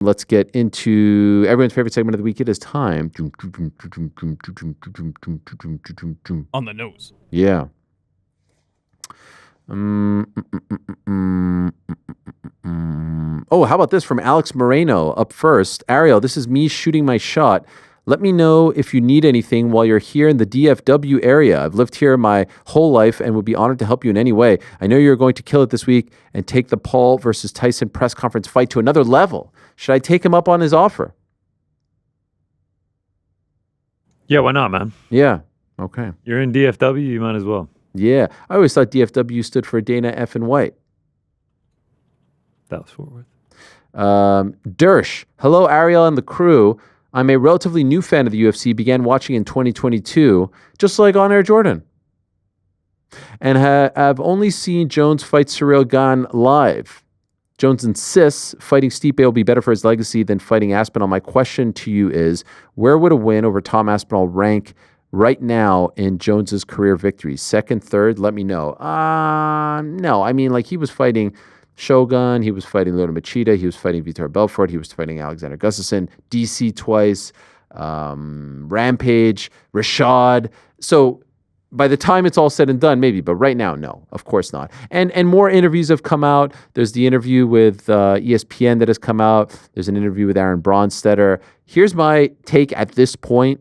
let's get into everyone's favorite segment of the week. It is time. On the nose. Yeah. Oh, how about this from Alex Moreno up first? Ariel, this is me shooting my shot. Let me know if you need anything while you're here in the DFW area. I've lived here my whole life and would be honored to help you in any way. I know you're going to kill it this week and take the Paul versus Tyson press conference fight to another level. Should I take him up on his offer? Yeah, why not, man? Yeah. Okay. You're in DFW, you might as well. Yeah. I always thought DFW stood for Dana F. and White. That was Fort Worth. Dersh. Hello, Ariel and the crew. I'm a relatively new fan of the UFC, began watching in 2022, just like On Air Jordan. And have only seen Jones fight Ciryl Gane live. Jones insists fighting Stipe will be better for his legacy than fighting Aspinall. My question to you is, where would a win over Tom Aspinall rank right now in Jones's career victories? Second, third? Let me know. No, I mean, like he was fighting Shogun, he was fighting Lyoto Machida, he was fighting Vitor Belfort, he was fighting Alexander Gustafsson, DC twice, Rampage, Rashad. So by the time it's all said and done, maybe, but right now, no, of course not. And more interviews have come out. There's the interview with ESPN that has come out. There's an interview with Aaron Bronstetter. Here's my take at this point.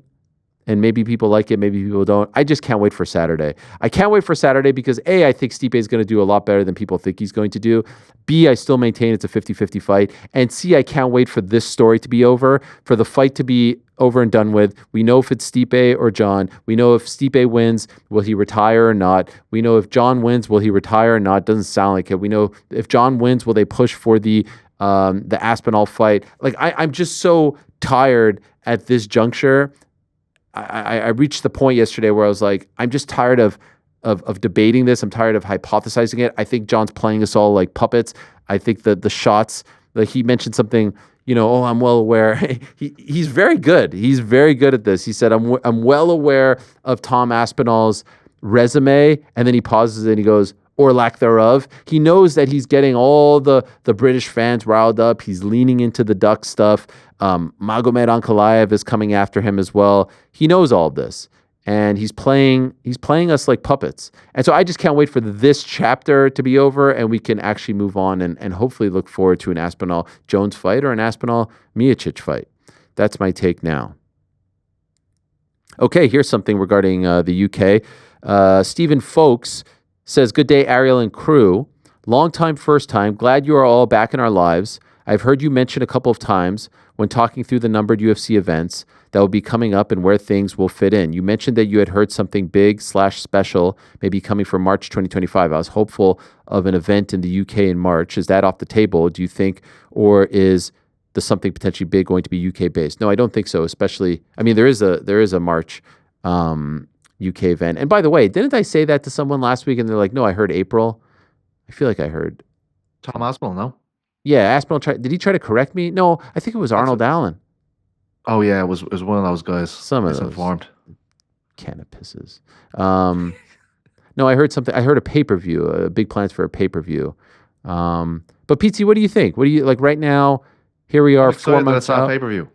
And maybe people like it, maybe people don't. I just can't wait for Saturday. I can't wait for Saturday because A, I think Stipe is going to do a lot better than people think he's going to do. B, I still maintain it's a 50-50 fight. And C, I can't wait for this story to be over, for the fight to be over and done with. We know if it's Stipe or Jon. We know if Stipe wins, will he retire or not? We know if Jon wins, will he retire or not? Doesn't sound like it. We know if Jon wins, will they push for the Aspinall fight? Like I'm just so tired at this juncture. I reached the point yesterday where I was like, I'm just tired of debating this. I'm tired of hypothesizing it. I think Jon's playing us all like puppets. I think that the shots, like he mentioned something, I'm well aware. He's very good. He's very good at this. He said, I'm well aware of Tom Aspinall's resume. And then he pauses and he goes, or lack thereof. He knows that he's getting all the British fans riled up. He's leaning into the duck stuff. Magomed Ankalaev is coming after him as well. He knows all of this. And he's playing us like puppets. And so I just can't wait for this chapter to be over and we can actually move on and hopefully look forward to an Aspinall-Jones fight or an Aspinall-Miocic fight. That's my take now. Okay, here's something regarding the UK. Stephen Folks says, good day, Ariel and crew. Long time, first time. Glad you are all back in our lives. I've heard you mention a couple of times when talking through the numbered UFC events that will be coming up and where things will fit in. You mentioned that you had heard something big/special maybe coming for March 2025. I was hopeful of an event in the UK in March. Is that off the table, do you think? Or is the something potentially big going to be UK based? No, I don't think so. Especially, I mean, there is a March UK event. And by the way, didn't I say that to someone last week and they're like, no, I heard April? I feel like I heard. Tom Aspinall, no? Yeah, Aspinall did he try to correct me? No, I think it was Arnold Allen. Oh yeah, it was one of those guys. Some of those. Misinformed. Can of pisses. No, I heard something. I heard a pay-per-view, big plans for a pay-per-view. But PT, what do you think? What do you like right now? Here we are 4 months out. Pay-per-view.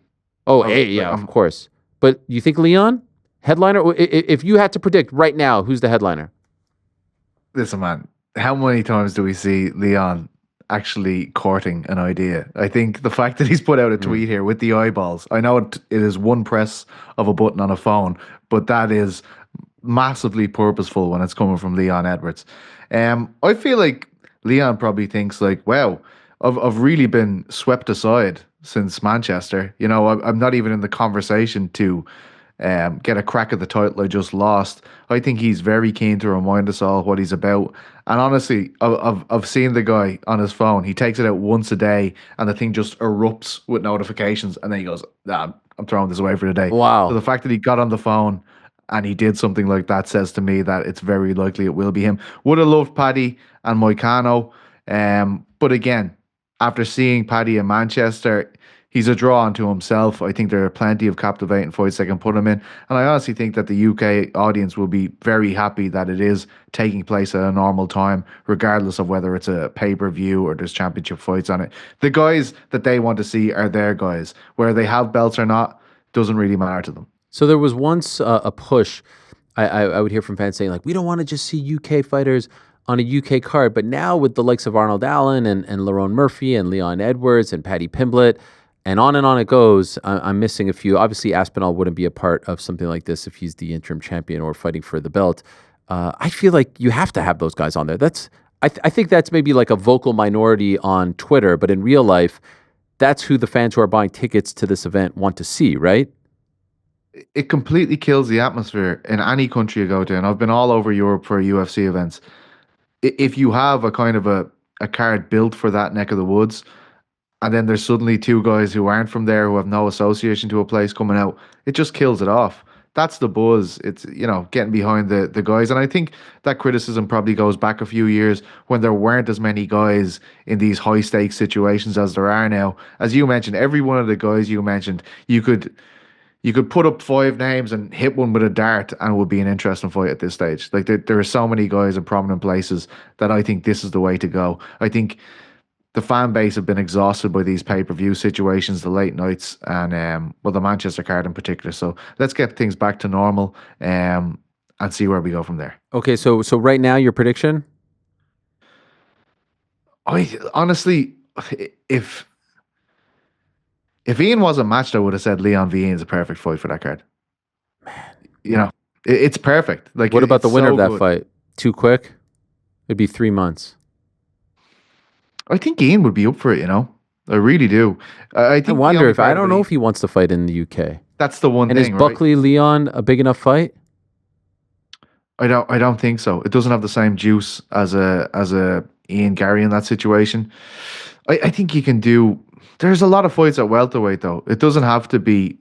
Of course. But you think Leon? Headliner? If you had to predict right now, who's the headliner? Listen, man, how many times do we see Leon actually courting an idea? I think the fact that he's put out a tweet here with the eyeballs, I know it is one press of a button on a phone, but that is massively purposeful when it's coming from Leon Edwards. I feel like Leon probably thinks like, wow, I've really been swept aside since Manchester. I'm not even in the conversation to get a crack at the title I just lost. I think he's very keen to remind us all what he's about. And honestly, I've seen the guy on his phone. He takes it out once a day and the thing just erupts with notifications. And then he goes, nah, I'm throwing this away for the day. Wow. So the fact that he got on the phone and he did something like that says to me that it's very likely it will be him. Would have loved Paddy and Moicano. But again, after seeing Paddy in Manchester, He's a draw unto himself. I think there are plenty of captivating fights they can put him in. And I honestly think that the UK audience will be very happy that it is taking place at a normal time, regardless of whether it's a pay-per-view or there's championship fights on it. The guys that they want to see are their guys. Whether they have belts or not doesn't really matter to them. So there was once a push. I would hear from fans saying, like, we don't want to just see UK fighters on a UK card. But now with the likes of Arnold Allen and Lerone Murphy and Leon Edwards and Paddy Pimblett, and on it goes, I'm missing a few. Obviously, Aspinall wouldn't be a part of something like this if he's the interim champion or fighting for the belt. I feel like you have to have those guys on there. I think that's maybe like a vocal minority on Twitter, but in real life, that's who the fans who are buying tickets to this event want to see, right? It completely kills the atmosphere in any country you go to. And I've been all over Europe for UFC events. If you have a kind of a card built for that neck of the woods, and then there's suddenly two guys who aren't from there who have no association to a place coming out, it just kills it off. That's the buzz. It's, getting behind the guys. And I think that criticism probably goes back a few years when there weren't as many guys in these high stakes situations as there are now. As you mentioned, every one of the guys you mentioned, you could put up 5 names and hit one with a dart and it would be an interesting fight at this stage. Like there are so many guys in prominent places that I think this is the way to go. I think the fan base have been exhausted by these pay-per-view situations, the late nights, and the Manchester card in particular. So let's get things back to normal and see where we go from there. Okay, so right now, your prediction? I honestly, if Ian wasn't matched, I would have said Leon v. Ian's a perfect fight for that card. Man, it's perfect. Like, what about the winner of that good. fight? Too quick? It'd be 3 months. I think Ian would be up for it, I really do. I wonder if I don't know if he wants to fight in the UK. That's the one thing. And is Buckley Leon a big enough fight? I don't think so. It doesn't have the same juice as a Ian Gary in that situation. I think he can do. There's a lot of fights at welterweight though. It doesn't have to be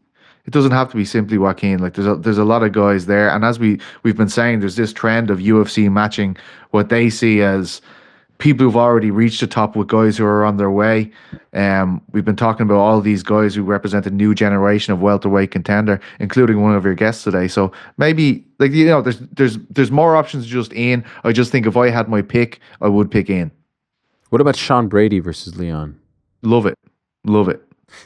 simply Joaquin. Like there's a lot of guys there, and as we've been saying, there's this trend of UFC matching what they see as people who've already reached the top with guys who are on their way. We've been talking about all these guys who represent a new generation of welterweight contender, including one of your guests today. So maybe there's more options than just Ian. I just think if I had my pick, I would pick Ian. What about Sean Brady versus Leon? Love it.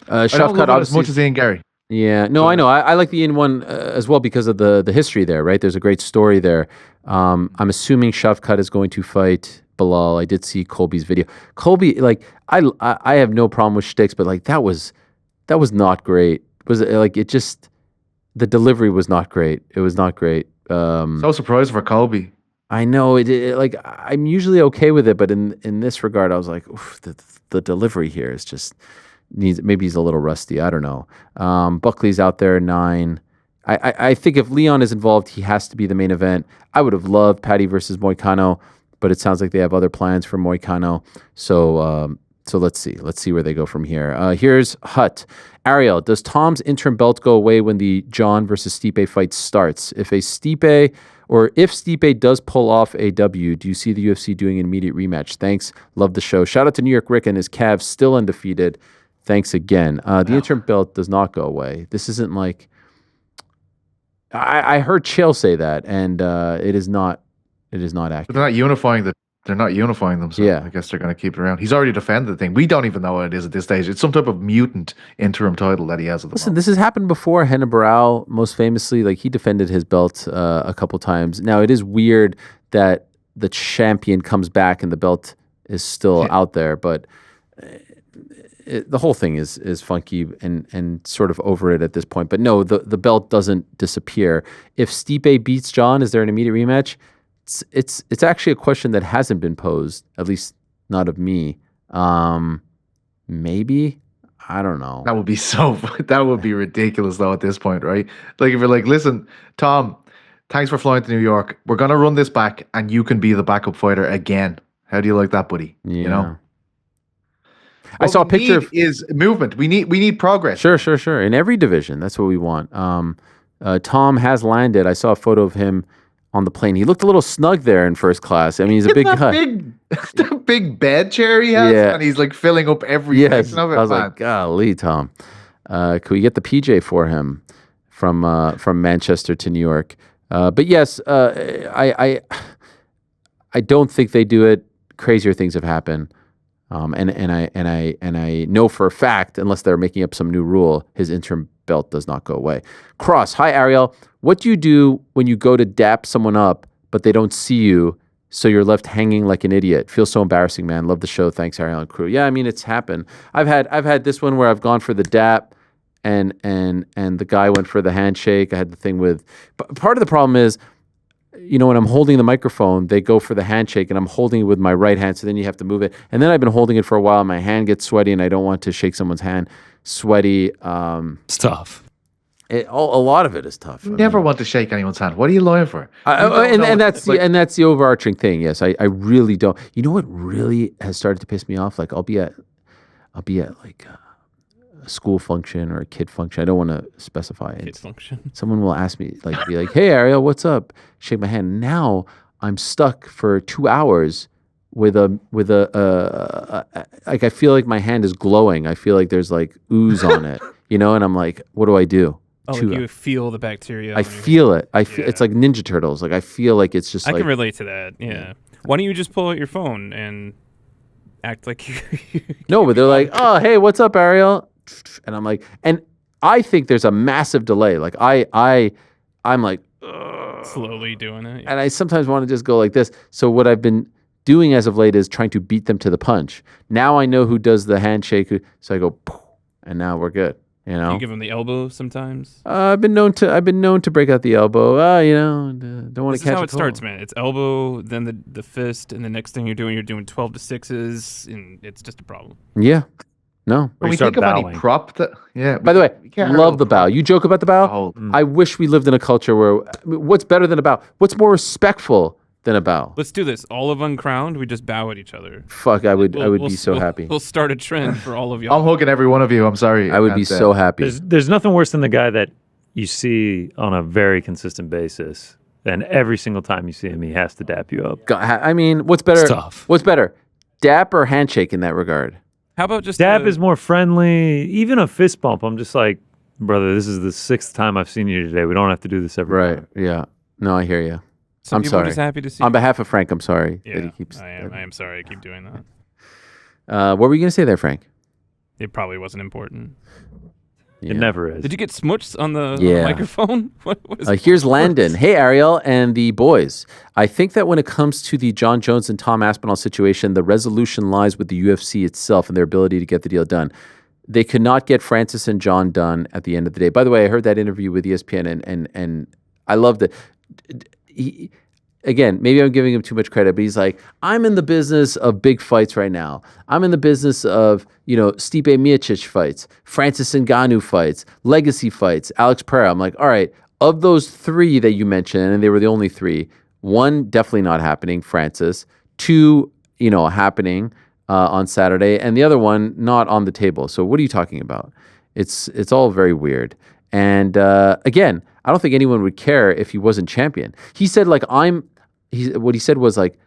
I don't love it as much as Ian Gary. Yeah, no, I know. I like the Ian one as well because of the history there, right? There's a great story there. I'm assuming Shavkat is going to fight Bilal. I did see Colby's video. Colby, like, I have no problem with shticks, but like that was not great. Was it like it just the delivery was not great. It was not great. So surprised for Colby. I know it like I'm usually okay with it, but in this regard, I was like, oof, the delivery here is just maybe he's a little rusty. I don't know. Buckley's out there 9. I think if Leon is involved, he has to be the main event. I would have loved Paddy versus Moicano, but it sounds like they have other plans for Moicano. So let's see where they go from here. Here's Hut. Ariel, does Tom's interim belt go away when the Jon versus Stipe fight starts? If Stipe does pull off a W, do you see the UFC doing an immediate rematch? Thanks. Love the show. Shout out to New York Rick and his Cavs still undefeated. Thanks again. The interim belt does not go away. This isn't like I heard Chael say that, and it is not accurate. But they're not unifying them, so yeah. I guess they're going to keep it around. He's already defended the thing. We don't even know what it is at this stage. It's some type of mutant interim title that he has at the moment. This has happened before. Henna Barao, most famously, like he defended his belt a couple times. Now, it is weird that the champion comes back and the belt is still out there, but the whole thing is funky and sort of over it at this point. But no, the belt doesn't disappear. If Stipe beats Jon, is there an immediate rematch? It's actually a question that hasn't been posed, at least not of me. Maybe, I don't know. That would be ridiculous though at this point, right? Like if you're like, listen, Tom, thanks for flying to New York. We're gonna run this back, and you can be the backup fighter again. How do you like that, buddy? Yeah. I saw a picture of is movement. We need progress. Sure. In every division, that's what we want. Tom has landed. I saw a photo of him on the plane. He looked a little snug there in first class. I mean, he's a big guy. That big bed chair he has, and he's like filling up every section of it. I was like, golly, Tom, could we get the PJ for him from Manchester to New York? But yes, I don't think they do it. Crazier things have happened. And I know for a fact, unless they're making up some new rule, his interim belt does not go away. Cross, hi Ariel. What do you do when you go to dap someone up, but they don't see you, so you're left hanging like an idiot? Feels so embarrassing, man. Love the show. Thanks, Ariel and crew. Yeah, I mean it's happened. I've had this one where I've gone for the dap, and the guy went for the handshake. I had the thing with. But part of the problem is, you know, when I'm holding the microphone, they go for the handshake, and I'm holding it with my right hand, so then you have to move it. And then I've been holding it for a while, and my hand gets sweaty, and I don't want to shake someone's hand. Sweaty. It's tough. A lot of it is tough. You never want to shake anyone's hand. What are you lying for? And that's the overarching thing. Yes, I really don't. You know what really has started to piss me off? Like I'll be at like a school function or a kid function. I don't want to specify it. Kid function. Someone will ask me, like, be like, "Hey, Ariel, what's up?" Shake my hand. Now I'm stuck for 2 hours with a like I feel like my hand is glowing. I feel like there's like ooze on it, you know. And I'm like, what do I do? Oh, like you feel the bacteria. I feel it. I feel it's like Ninja Turtles. Like I feel like it's just. I can relate to that. Yeah. Why don't you just pull out your phone and act like you No, but they're like, "Oh, hey, what's up, Ariel?" And I'm like, and I think there's a massive delay. Like I'm like slowly doing it. Yeah. And I sometimes want to just go like this. So what I've been doing as of late is trying to beat them to the punch. Now I know who does the handshake, so I go, and now we're good. You know, you give them the elbow sometimes. I've been known to break out the elbow. You know, don't want to catch. This is how it starts, man. It's elbow, then the fist, and the next thing you're doing 12 to 6s, and it's just a problem. Yeah, no. When we think of any prop that, yeah. By the way, love the bow. You joke about the bow. I wish we lived in a culture where what's better than a bow? What's more respectful than a bow? Let's do this. All of Uncrowned, we just bow at each other. Fuck, I would be so happy. We'll start a trend for all of y'all. I'm hugging every one of you. I'm sorry. I would be so happy. There's nothing worse than the guy that you see on a very consistent basis, and every single time you see him, he has to dap you up. I mean, what's better? It's tough. What's better, dap or handshake in that regard? How about just dap is more friendly. Even a fist bump, I'm just like, brother, this is the 6th time I've seen you today. We don't have to do this every time. Right? Yeah. No, I hear you. Some I'm people sorry. are just happy to see. On behalf of Frank, I'm sorry that he keeps. I am sorry. I keep doing that. What were you going to say there, Frank? It probably wasn't important. Yeah. It never is. Did you get smooched on the microphone? What is here's Landon. Hey, Ariel and the boys. I think that when it comes to the Jon Jones and Tom Aspinall situation, the resolution lies with the UFC itself and their ability to get the deal done. They could not get Francis and John done at the end of the day. By the way, I heard that interview with ESPN and I loved it. Again, maybe I'm giving him too much credit, but he's like, I'm in the business of big fights right now. I'm in the business of, Stipe Miocic fights, Francis Ngannou fights, legacy fights, Alex Pereira. I'm like, all right, of those 3 that you mentioned, and they were the only 3, 1 definitely not happening, Francis, 2, happening on Saturday, and the other one not on the table. So what are you talking about? It's all very weird. And again, I don't think anyone would care if he wasn't champion. He said, like, what he said was, like,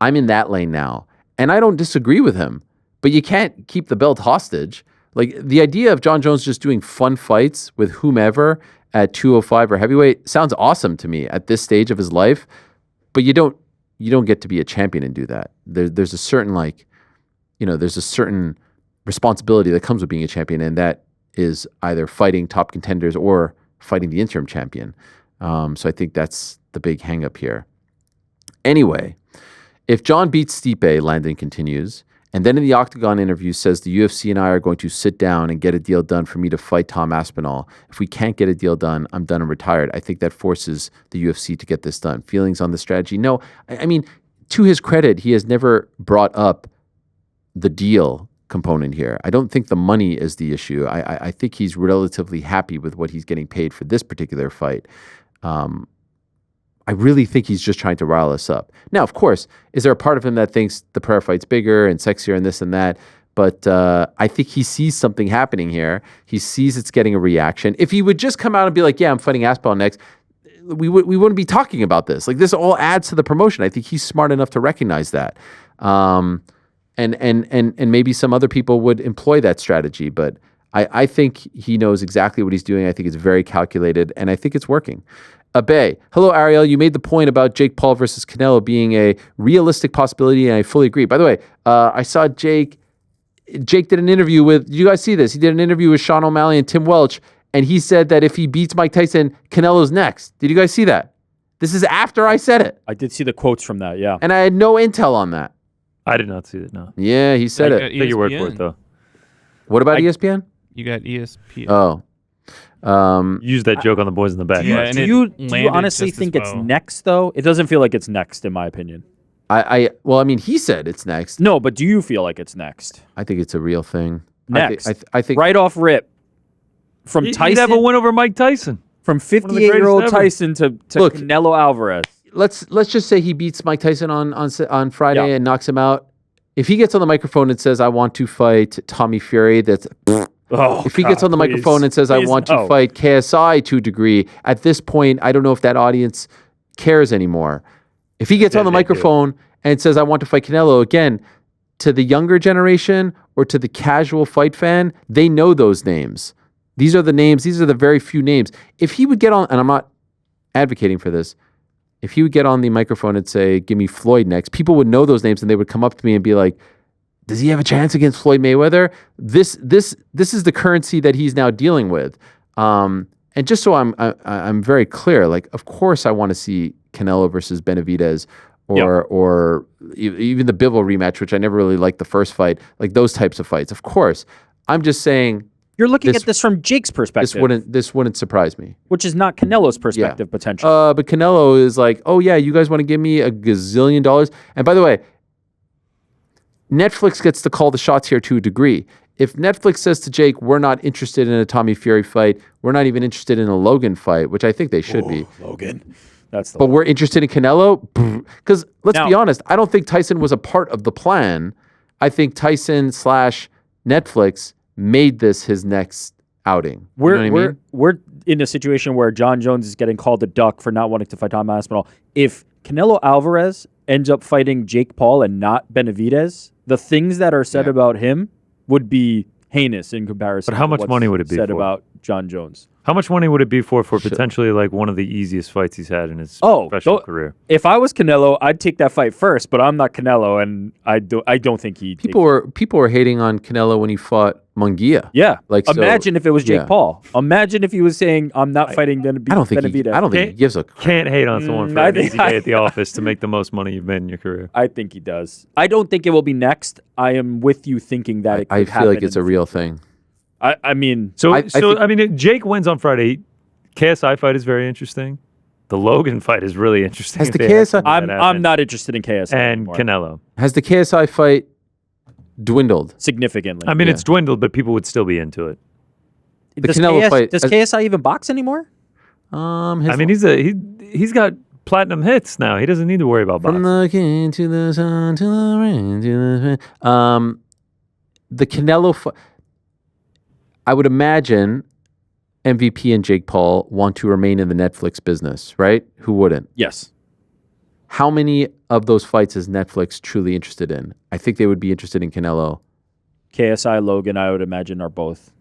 I'm in that lane now. And I don't disagree with him. But you can't keep the belt hostage. Like, the idea of Jon Jones just doing fun fights with whomever at 205 or heavyweight sounds awesome to me at this stage of his life. But you don't get to be a champion and do that. There's a certain, there's a certain responsibility that comes with being a champion, and that is either fighting top contenders or fighting the interim champion. So I think that's the big hang up here. Anyway, if John beats Stipe, Landon continues, and then in the Octagon interview says the UFC and I are going to sit down and get a deal done for me to fight Tom Aspinall. If we can't get a deal done, I'm done and retired. I think that forces the UFC to get this done. Feelings on the strategy? No. I mean, to his credit, he has never brought up the deal component here. I don't think the money is the issue. I think he's relatively happy with what he's getting paid for this particular fight. I really think he's just trying to rile us up. Now, of course, is there a part of him that thinks the Pereira fight's bigger and sexier and this and that? But I think he sees something happening here. He sees it's getting a reaction. If he would just come out and be like, yeah, I'm fighting Aspinall next, we wouldn't be talking about this. Like, this all adds to the promotion. I think he's smart enough to recognize that. And maybe some other people would employ that strategy, but I think he knows exactly what he's doing. I think it's very calculated, and I think it's working. Abe, hello, Ariel. You made the point about Jake Paul versus Canelo being a realistic possibility, and I fully agree. By the way, I saw Jake did an interview with, did you guys see this? He did an interview with Sean O'Malley and Tim Welch, and he said that if he beats Mike Tyson, Canelo's next. Did you guys see that? This is after I said it. I did see the quotes from that, yeah. And I had no intel on that. I did not see it, no. Yeah, he said it. Take your word for it, though. What about ESPN? You got ESPN. Oh. Use that joke on the boys in the back. Yeah, and Do it you landed honestly just as think it's well. next, though? It doesn't feel like it's next, in my opinion. Well, I mean, he said it's next. No, but do you feel like it's next? I think it's a real thing. Next. I think Right off rip. From He'd Tyson, have a win over Mike Tyson. from greatest 58-year-old ever. Tyson to Look, Canelo Alvarez. let's just say he beats Mike Tyson on Friday Yeah. and knocks him out. If he gets on the microphone and says, "I want to fight Tommy Fury," that's. Oh, If he gets on the microphone and says, "I want to fight KSI to a degree," at this point, I don't know if that audience cares anymore. If he gets on the they do. microphone and says, "I want to fight Canelo," again, to the younger generation or to the casual fight fan, they know those names. These are the names. These are the very few names. If he would get on, and I'm not advocating for this, if he would get on the microphone and say, "Give me Floyd next," people would know those names and they would come up to me and be like, does he have a chance against Floyd Mayweather? This is the currency that he's now dealing with. And just so I'm very clear, like, of course I want to see Canelo versus Benavidez or even the Bivol rematch, which I never really liked the first fight, like those types of fights. Of course. I'm just saying You're looking at this from Jake's perspective, this wouldn't surprise me. which is not Canelo's perspective, potentially. But Canelo is like, "Oh yeah, you guys want to give me $1 gazillion?" And by the way, Netflix gets to call the shots here to a degree. If Netflix says to Jake, "We're not interested in a Tommy Fury fight. We're not even interested in a Logan fight," which I think they should be. Logan. That's the But we're interested in Canelo? Because let's Now- be honest, I don't think Tyson was a part of the plan. I think Tyson/Netflix made this his next outing. You know what I mean? We're in a situation where Jon Jones is getting called a duck for not wanting to fight Tom Aspinall. If Canelo Alvarez ends up fighting Jake Paul and not Benavidez, the things that are said about him would be heinous in comparison. But how to much what's money would it be said for? about Jon Jones? How much money would it be for Sure. potentially like one of the easiest fights he's had in his Oh, professional don't- career? If I was Canelo, I'd take that fight first, but I'm not Canelo, and I don't think he. People were hating on Canelo when he fought Munguia. Yeah. Like, so- imagine if it was Jake yeah. Paul. Imagine if he was saying, "I'm not fighting Benavidez." I don't think he gives a crap. Can't hate on someone for I an think- easy day at the office to make the most money you've made in your career. I think he does. I don't think it will be next. I am with you thinking that it could I feel happen like it's in a the real future. thing. I mean, So, I think- I mean, if Jake wins on Friday. KSI fight is very interesting. The Logan fight is really interesting. Has if the they KSI actually let that I'm happen. not interested in KSI And anymore, Canelo. Has the KSI fight dwindled? significantly. I mean, Yeah. it's dwindled, but people would still be into it. The does Canelo fight- Does KSI even box anymore? I mean, he's got platinum hits now. He doesn't need to worry about from boxing. the king to the sun to the rain to the the Canelo fight. I would imagine MVP and Jake Paul want to remain in the Netflix business, right? Who wouldn't? Yes. How many of those fights is Netflix truly interested in? I think they would be interested in Canelo. KSI, Logan, I would imagine, are both.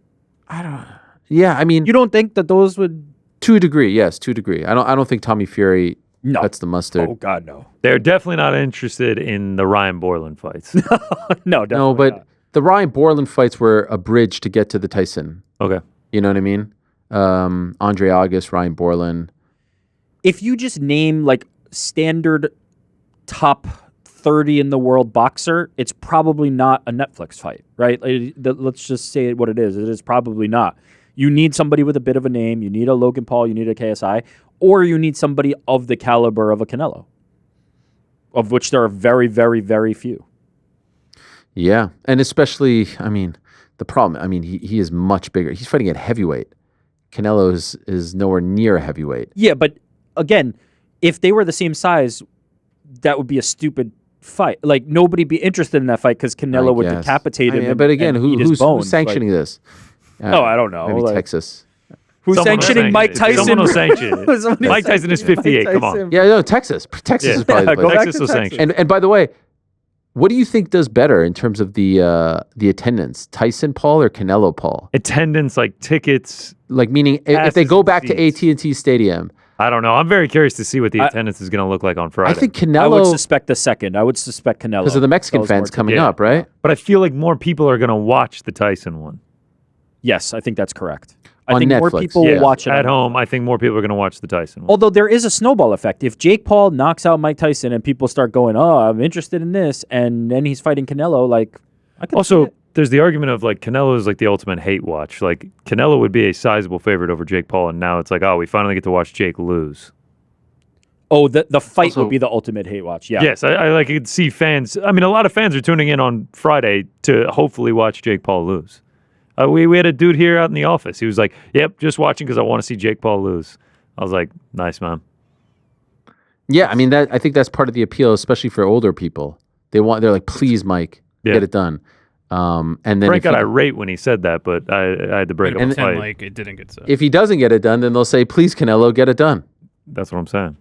Yeah, I mean, You don't think that those would? to a degree, yes, to a degree. I don't think Tommy Fury No. cuts the mustard. Oh God, no. They're definitely not interested in the Ryan Borland fights. No, definitely No, but not. the Ryan Borland fights were a bridge to get to the Tyson. Okay. You know what I mean? Andre August, Ryan Borland. If you just name like standard top 30 in the world boxer, it's probably not a Netflix fight, right? Let's just say it what it is. It is probably not. You need somebody with a bit of a name. You need a Logan Paul. You need a KSI. Or you need somebody of the caliber of a Canelo, of which there are very, very, very few. Yeah. And especially, I mean, the problem, I mean, he is much bigger. He's fighting at heavyweight. Canelo is nowhere near a heavyweight. Yeah, but again, if they were the same size, that would be a stupid fight. Like, nobody be interested in that fight because Canelo I would guess. decapitate I him mean, and, but again, and eat his who's bones. sanctioning this? Oh, I don't know. Maybe Like, Texas. Who's Someone will sanctioning Mike sanction it. Tyson? Someone will sanction it. Somebody Mike Tyson is sanctioning 58. Mike Come on. Tyson. Yeah, no, Texas. Texas is probably the go place. back Texas to will Texas. sanction. And by the way, what do you think does better in terms of the attendance? Tyson Paul or Canelo Paul? Attendance, like tickets. Like meaning if they Passes go and back to seats. AT&T Stadium, I don't know. I'm very curious to see what the attendance is going to look like on Friday. I think I would Canelo suspect the second. I would suspect Canelo because of the Mexican Canelo's more fans coming Yeah. up, right? But I feel like more people are going to watch the Tyson one. Yes, I think that's correct. I On think more Netflix, people yeah. will watch it At on home. I think more people are going to watch the Tyson one. Although there is a snowball effect. If Jake Paul knocks out Mike Tyson and people start going, "Oh, I'm interested in this," and then he's fighting Canelo, like I could see Also, it. there's the argument of like Canelo is like the ultimate hate watch. Like Canelo would be a sizable favorite over Jake Paul, and now it's like, oh, we finally get to watch Jake lose. Oh, the fight Also- would be the ultimate hate watch. Yeah. Yes, I like could see fans. I mean, a lot of fans are tuning in on Friday to hopefully watch Jake Paul lose. We had a dude here out in the office. He was like, "Yep, just watching because I want to see Jake Paul lose." I was like, "Nice, man." Yeah, I mean I think that's part of the appeal, especially for older people. They're like, please, Mike, Yeah. get it done. And then Frank if got he, irate when he said that, but I had to break up And the fight. like it didn't get said. if he doesn't get it done, then they'll say, please, Canelo, get it done. That's what I'm saying.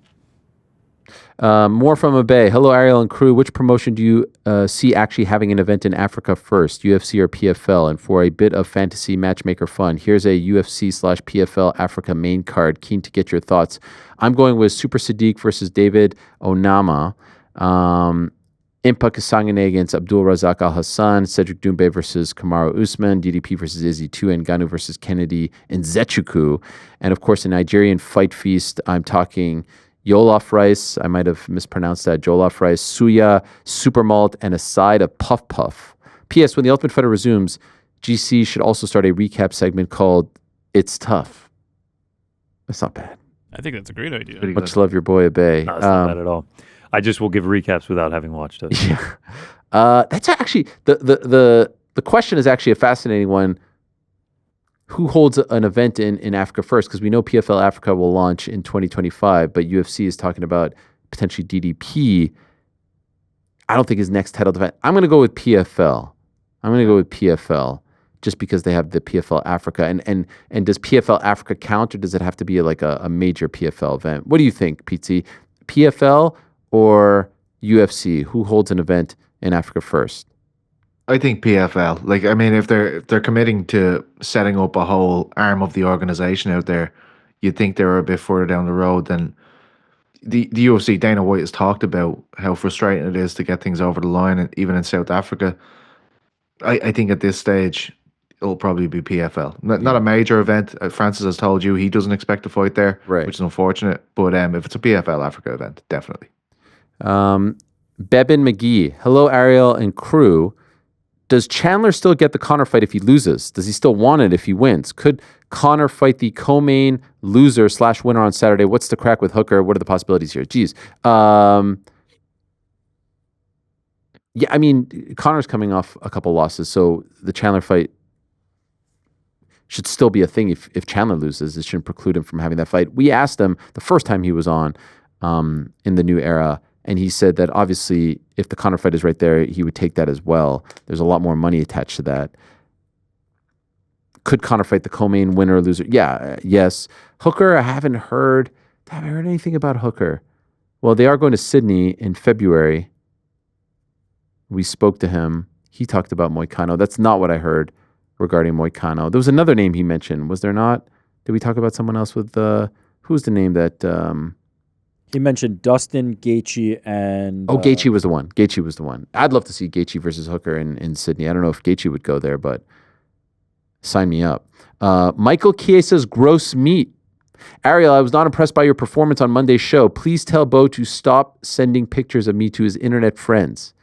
More from Abe. Hello, Ariel and crew. Which promotion do you see actually having an event in Africa first, UFC or PFL? And for a bit of fantasy matchmaker fun, here's a UFC/PFL Africa main card. Keen to get your thoughts. I'm going with Super Sadiq versus David Onama. Impa Kasangane against Abdul Razak Al Hassan, Cedric Doumbé versus Kamaru Usman, DDP versus Izzy 2, and Ngannou versus Kennedy and Zechuku. And of course, a Nigerian fight feast. I'm talking Jollof rice, I might have mispronounced that, Jollof rice, suya, super malt, and a side of puff puff. P.S. When the Ultimate Fighter resumes, GC should also start a recap segment called It's Tough. That's not bad. I think that's a great idea. Pretty Much good. love, your boy, Abe. No, that's not bad at all. I just will give recaps without having watched it. Yeah. That's actually, the question is actually a fascinating one. Who holds an event in Africa first? Because we know PFL Africa will launch in 2025, but UFC is talking about potentially DDP. I don't think his next title event. I'm going to go with PFL. Just because they have the PFL Africa. And does PFL Africa count, or does it have to be like a major PFL event? What do you think, Pizzi? PFL or UFC? Who holds an event in Africa first? I think PFL. Like, I mean, if they're committing to setting up a whole arm of the organization out there, you'd think they're a bit further down the road than the UFC. Dana White has talked about how frustrating it is to get things over the line, and even in South Africa. I think at this stage it'll probably be PFL. Not a major event. Francis has told you he doesn't expect to fight there, Right. which is unfortunate. But if it's a PFL Africa event, definitely. Bebin McGee. Hello, Ariel and crew. Does Chandler still get the Conor fight if he loses? Does he still want it if he wins? Could Conor fight the co-main loser / winner on Saturday? What's the crack with Hooker? What are the possibilities here? Geez. Yeah, I mean, Conor's coming off a couple losses, so the Chandler fight should still be a thing. If Chandler loses, it shouldn't preclude him from having that fight. We asked him the first time he was on in the new era, and he said that obviously if the Conor fight is right there, he would take that as well. There's a lot more money attached to that. Could Conor fight the co-main winner or loser? Yeah, yes. Hooker, I haven't heard anything about Hooker. Well, they are going to Sydney in February. We spoke to him. He talked about Moicano. That's not what I heard regarding Moicano. There was another name he mentioned. Was there not? Did we talk about someone else with who's the name that He mentioned Dustin, Gaethje, and Gaethje was the one. Gaethje was the one. I'd love to see Gaethje versus Hooker in Sydney. I don't know if Gaethje would go there, but sign me up. Michael Chiesa's gross meat. Ariel, I was not impressed by your performance on Monday's show. Please tell Bo to stop sending pictures of me to his internet friends.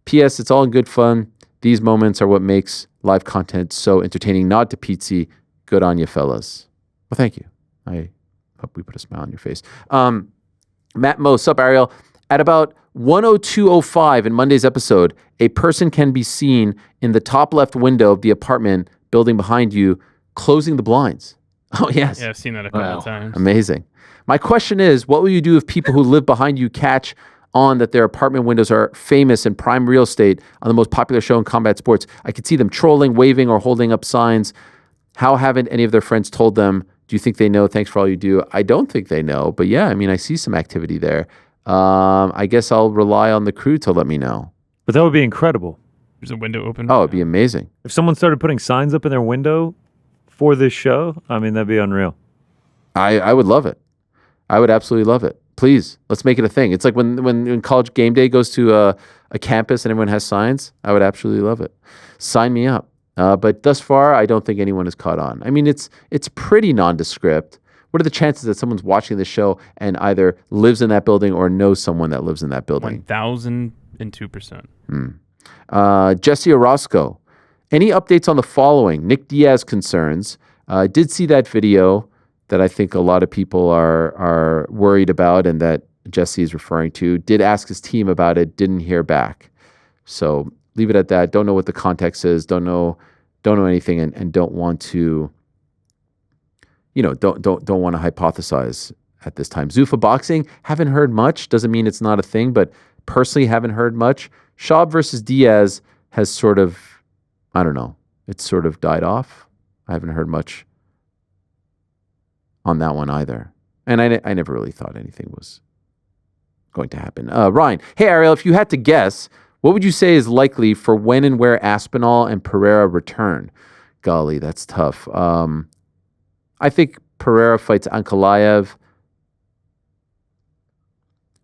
P.S. It's all in good fun. These moments are what makes live content so entertaining. Nod to Pizzi. Good on you, fellas. Well, thank you. I hope we put a smile on your face. Matt Mo, sup, Ariel. At about 1:02:05 in Monday's episode, a person can be seen in the top left window of the apartment building behind you, closing the blinds. Oh, yes. Yeah, I've seen that a couple Wow. of times. Amazing. My question is, what will you do if people who live behind you catch on that their apartment windows are famous and prime real estate on the most popular show in combat sports? I could see them trolling, waving, or holding up signs. How haven't any of their friends told them? Do you think they know? Thanks for all you do. I don't think they know, but yeah, I mean, I see some activity there. I guess I'll rely on the crew to let me know. But that would be incredible. There's a window open. Oh, it'd be amazing. If someone started putting signs up in their window for this show, I mean, that'd be unreal. I would love it. I would absolutely love it. Please, let's make it a thing. It's like when College Game Day goes to a campus and everyone has signs. I would absolutely love it. Sign me up. But thus far, I don't think anyone has caught on. I mean, it's pretty nondescript. What are the chances that someone's watching this show and either lives in that building or knows someone that lives in that building? 1,002%. Jesse Orozco. Any updates on the following? Nick Diaz concerns. Did see that video that I think a lot of people are worried about and that Jesse is referring to. Did ask his team about it. Didn't hear back. So leave it at that. Don't know what the context is. Don't know anything, and don't want to. Don't want to hypothesize at this time. Zuffa boxing. Haven't heard much. Doesn't mean it's not a thing, but personally haven't heard much. Schaub versus Diaz has sort of, I don't know. It's sort of died off. I haven't heard much on that one either. And I never really thought anything was going to happen. Ryan, hey Ariel, if you had to guess, what would you say is likely for when and where Aspinall and Pereira return? Golly, that's tough. I think Pereira fights Ankalaev.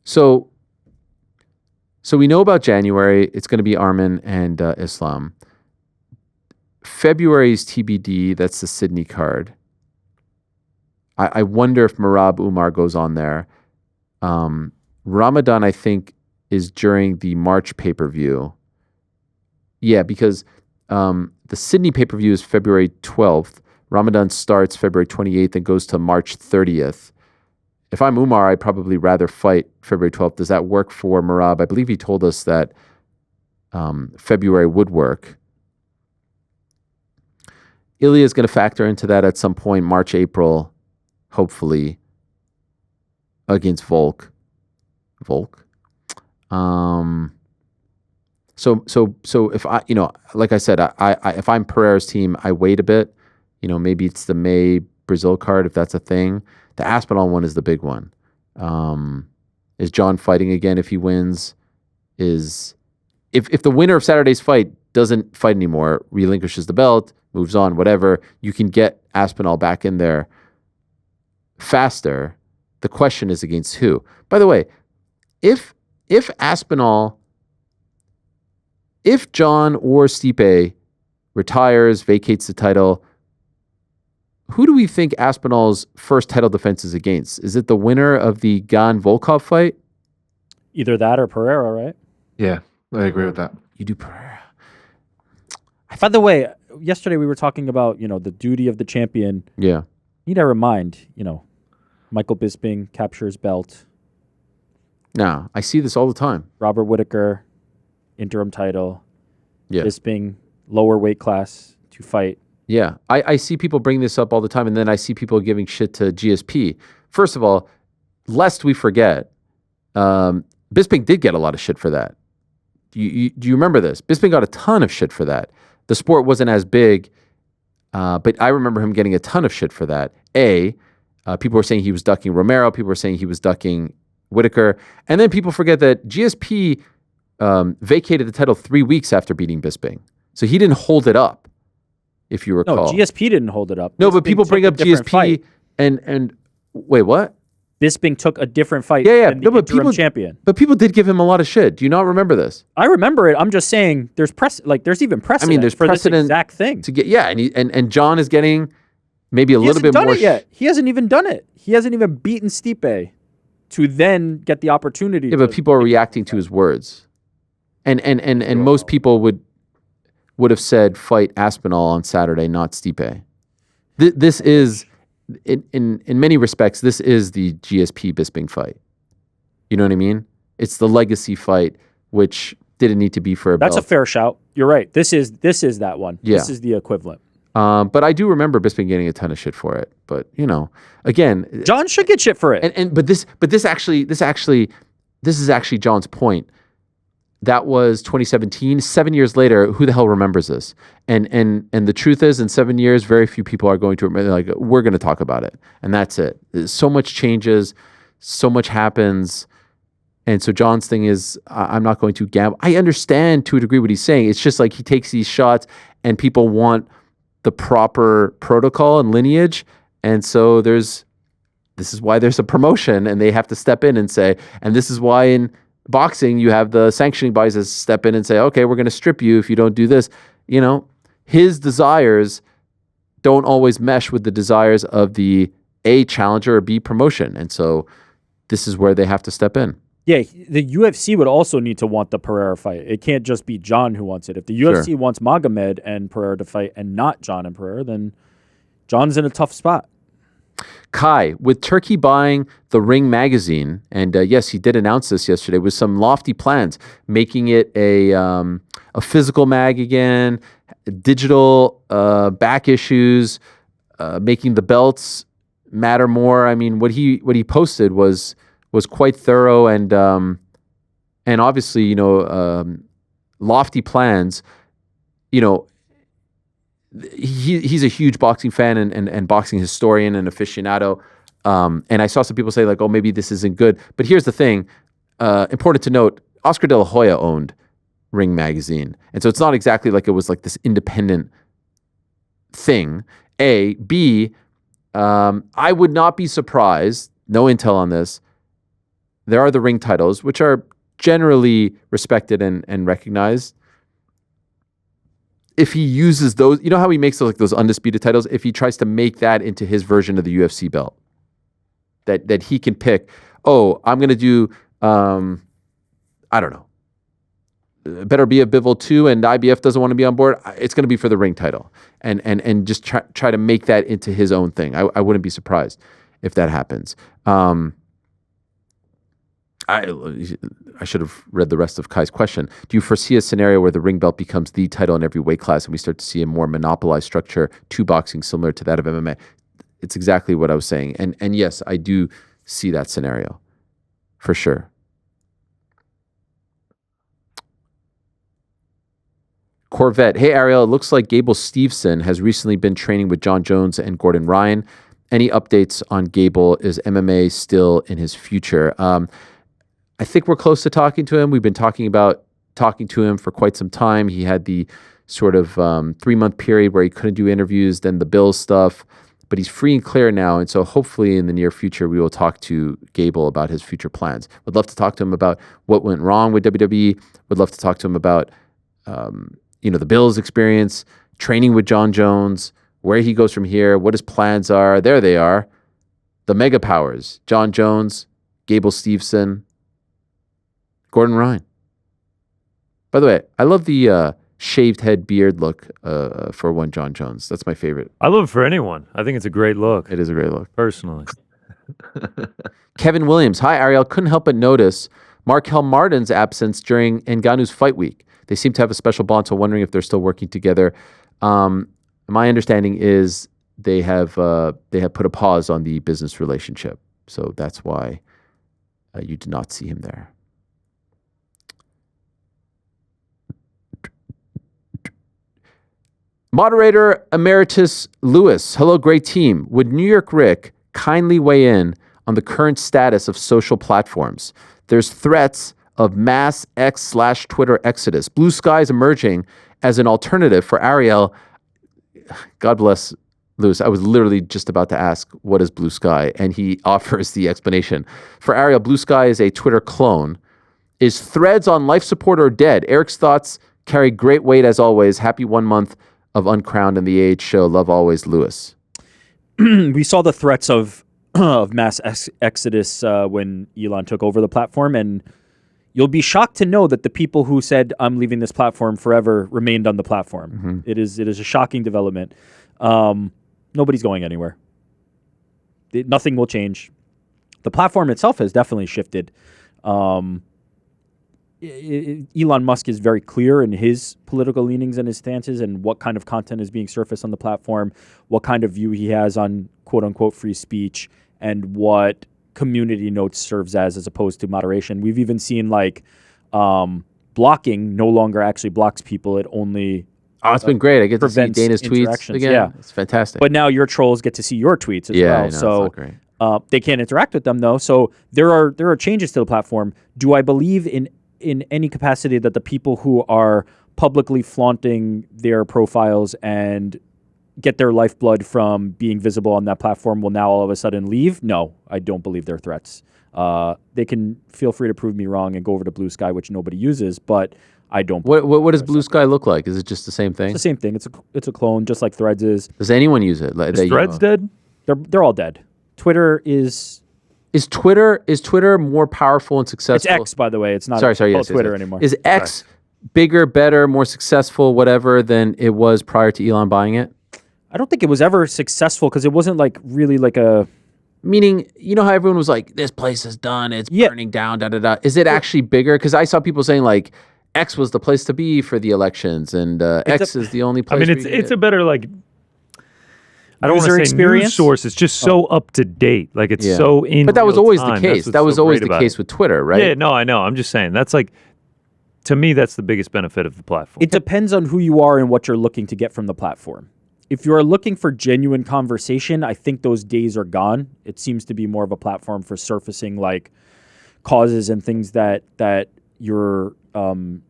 So we know about January. It's going to be Arman and Islam. February's TBD. That's the Sydney card. I wonder if Merab Umar goes on there. Ramadan, I think, is during the March pay-per-view. Yeah, because the Sydney pay-per-view is February 12th. Ramadan starts February 28th and goes to March 30th. If I'm Umar, I'd probably rather fight February 12th. Does that work for Merab? I believe he told us that February would work. Ilya is going to factor into that at some point, March, April, hopefully, against Volk. So if I, like I said, I if I'm Pereira's team, I wait a bit. Maybe it's the May Brazil card if that's a thing. The Aspinall one is the big one. Is Jon fighting again if he wins? If the winner of Saturday's fight doesn't fight anymore, relinquishes the belt, moves on, whatever, you can get Aspinall back in there faster. The question is against who? By the way, if Aspinall, if Jon or Stipe retires, vacates the title, who do we think Aspinall's first title defense is against? Is it the winner of the Gane-Volkov fight? Either that or Pereira, right? Yeah, I agree with that. You do Pereira. By the way, yesterday we were talking about, the duty of the champion. Yeah. You never mind, Michael Bisping captures belt. No, I see this all the time. Robert Whittaker, interim title. Yeah. Bisping, lower weight class to fight. Yeah, I see people bring this up all the time, and then I see people giving shit to GSP. First of all, lest we forget, Bisping did get a lot of shit for that. Do you remember this? Bisping got a ton of shit for that. The sport wasn't as big, but I remember him getting a ton of shit for that. People were saying he was ducking Romero. People were saying he was ducking Whittaker. And then people forget that GSP vacated the title 3 weeks after beating Bisping. So he didn't hold it up, if you recall. No, GSP didn't hold it up. No, Bisping but people bring up GSP and wait, what? Bisping took a different fight than the interim champion. But people did give him a lot of shit. Do you not remember this? I remember it. I'm just saying there's even precedent. I mean, there's for precedent this exact thing. to get and Jon is getting maybe a little bit more. He hasn't done it yet. He hasn't even done it. He hasn't even beaten Stipe to then get the opportunity. Yeah, but people are reacting to his words, and most people would have said fight Aspinall on Saturday, not Stipe. This is. In many respects, this is the GSP Bisping fight. You know what I mean? It's the legacy fight, which didn't need to be for a belt. That's a fair shout. You're right. This is that one. Yeah. This is the equivalent. But I do remember Bisping getting a ton of shit for it. But again, Jon should get shit for it. But this is actually Jon's point. That was 2017. 7 years later, who the hell remembers this? And the truth is, in 7 years, very few people are going to remember. Like, we're going to talk about it, and that's it. So much changes, so much happens, and so Jon's thing is, I'm not going to gamble. I understand to a degree what he's saying. It's just like he takes these shots, and people want the proper protocol and lineage, and so this is why there's a promotion, and they have to step in and say, and this is why in boxing, you have the sanctioning bodies that step in and say, okay, we're going to strip you if you don't do this. You know, his desires don't always mesh with the desires of the A, challenger, or B, promotion. And so this is where they have to step in. Yeah, the UFC would also need to want the Pereira fight. It can't just be Jon who wants it. If the UFC wants Magomed and Pereira to fight and not Jon and Pereira, then Jon's in a tough spot. Kai, with Turki buying the Ring magazine, and yes, he did announce this yesterday, with some lofty plans, making it a physical mag again, digital back issues, making the belts matter more. I mean, what he posted was quite thorough and obviously, you know, lofty plans. You know, he's a huge boxing fan and boxing historian and aficionado. And I saw some people say like, oh, maybe this isn't good. But here's the thing. Important to note, Oscar De La Hoya owned Ring magazine. And so it's not exactly like it was like this independent thing. A. B, I would not be surprised, no intel on this, there are the Ring titles, which are generally respected and recognized. If he uses those, you know how he makes those undisputed titles? If he tries to make that into his version of the UFC belt, that he can pick, oh, I'm going to do, I don't know, better be a Bivol 2 and IBF doesn't want to be on board, it's going to be for the Ring title. And just try to make that into his own thing. I wouldn't be surprised if that happens. I should have read the rest of Kai's question. Do you foresee a scenario where the Ring belt becomes the title in every weight class and we start to see a more monopolized structure to boxing similar to that of MMA? It's exactly what I was saying. And yes, I do see that scenario for sure. Corvette. Hey, Ariel, it looks like Gable Steveson has recently been training with Jon Jones and Gordon Ryan. Any updates on Gable? Is MMA still in his future? I think we're close to talking to him. We've been talking to him for quite some time. He had the sort of 3-month period where he couldn't do interviews, then the Bills stuff, but he's free and clear now. And so hopefully in the near future, we will talk to Gable about his future plans. Would love to talk to him about what went wrong with WWE. Would love to talk to him about, the Bills experience, training with Jon Jones, where he goes from here, what his plans are. There they are. The mega powers, Jon Jones, Gable Steveson, Gordon Ryan. By the way, I love the shaved head beard look for one Jon Jones. That's my favorite. I love it for anyone. I think it's a great look. It is a great look. Personally. Kevin Williams. Hi, Ariel. Couldn't help but notice Marquel Martin's absence during Ngannou's fight week. They seem to have a special bond, so wondering if they're still working together. My understanding is they have put a pause on the business relationship. So that's why you did not see him there. Moderator Emeritus Lewis, hello, great team. Would New York Rick kindly weigh in on the current status of social platforms? There's threats of mass X/Twitter exodus. Blue Sky is emerging as an alternative for Ariel. God bless Lewis. I was literally just about to ask, what is Blue Sky? And he offers the explanation. For Ariel, Blue Sky is a Twitter clone. Is Threads on life support or dead? Eric's thoughts carry great weight as always. Happy 1 month of Uncrowned and the Age show. Love always, Lewis. We saw the threats of mass exodus when Elon took over the platform, and you'll be shocked to know that the people who said, I'm leaving this platform forever, remained on the platform. Mm-hmm. It is a shocking development. Nobody's going anywhere. Nothing will change. The platform itself has definitely shifted. Elon Musk is very clear in his political leanings and his stances and what kind of content is being surfaced on the platform, what kind of view he has on quote-unquote free speech, and what community notes serves as opposed to moderation. We've even seen blocking no longer actually blocks people. It only it's been great. I get to see prevents Dana's tweets interactions. again. Yeah. It's fantastic. But now your trolls get to see your tweets as I well. know, it's So not great. they can't interact with them though. So there are changes to the platform. Do I believe in any capacity that the people who are publicly flaunting their profiles and get their lifeblood from being visible on that platform will now all of a sudden leave? No, I don't believe they're threats. They can feel free to prove me wrong and go over to Blue Sky, which nobody uses, but I don't. What does Blue Sky look like? Is it just the same thing? It's the same thing. It's a clone, just like Threads is. Does anyone use it? Is Threads dead? They're all dead. Twitter is. Is Twitter more powerful and successful? It's X, by the way. It's not Yes, Twitter yes. anymore. Is X bigger, better, more successful, whatever, than it was prior to Elon buying it? I don't think it was ever successful because it wasn't like really like a. Meaning, you know how everyone was like, this place is done, it's burning down, da-da-da. Is it actually bigger? Because I saw people saying like, X was the place to be for the elections, and X is the only place. I mean, it's a better like. I don't want User to say experience? news source. It's just so up to date. Like it's so in. But that was real always the time. case. That's That what's was so always great the about case it. with Twitter, right? Yeah, no, I know. I'm just saying that's like. To me, that's the biggest benefit of the platform. It depends on who you are and what you're looking to get from the platform. If you are looking for genuine conversation, I think those days are gone. It seems to be more of a platform for surfacing like causes and things that you're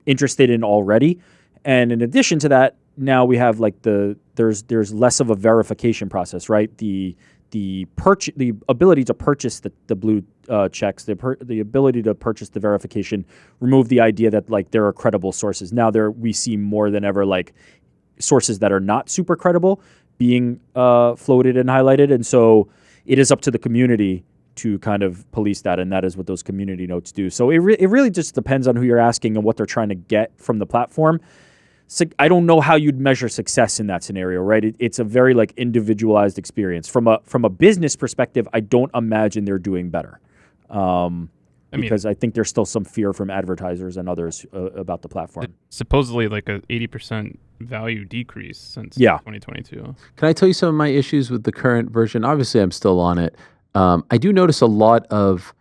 interested in already. And in addition to that, now we have like there's less of a verification process, right? The ability to purchase the blue checks, the ability to purchase the verification, remove the idea that like there are credible sources. Now we see more than ever like sources that are not super credible being floated and highlighted, and so it is up to the community to kind of police that, and that is what those community notes do. So it really just depends on who you're asking and what they're trying to get from the platform. So I don't know how you'd measure success in that scenario, right? It's a very like individualized experience. From a business perspective, I don't imagine they're doing better. Because I think there's still some fear from advertisers and others about the platform. Supposedly like a 80% value decrease since 2022. Can I tell you some of my issues with the current version? Obviously, I'm still on it. I do notice a lot of,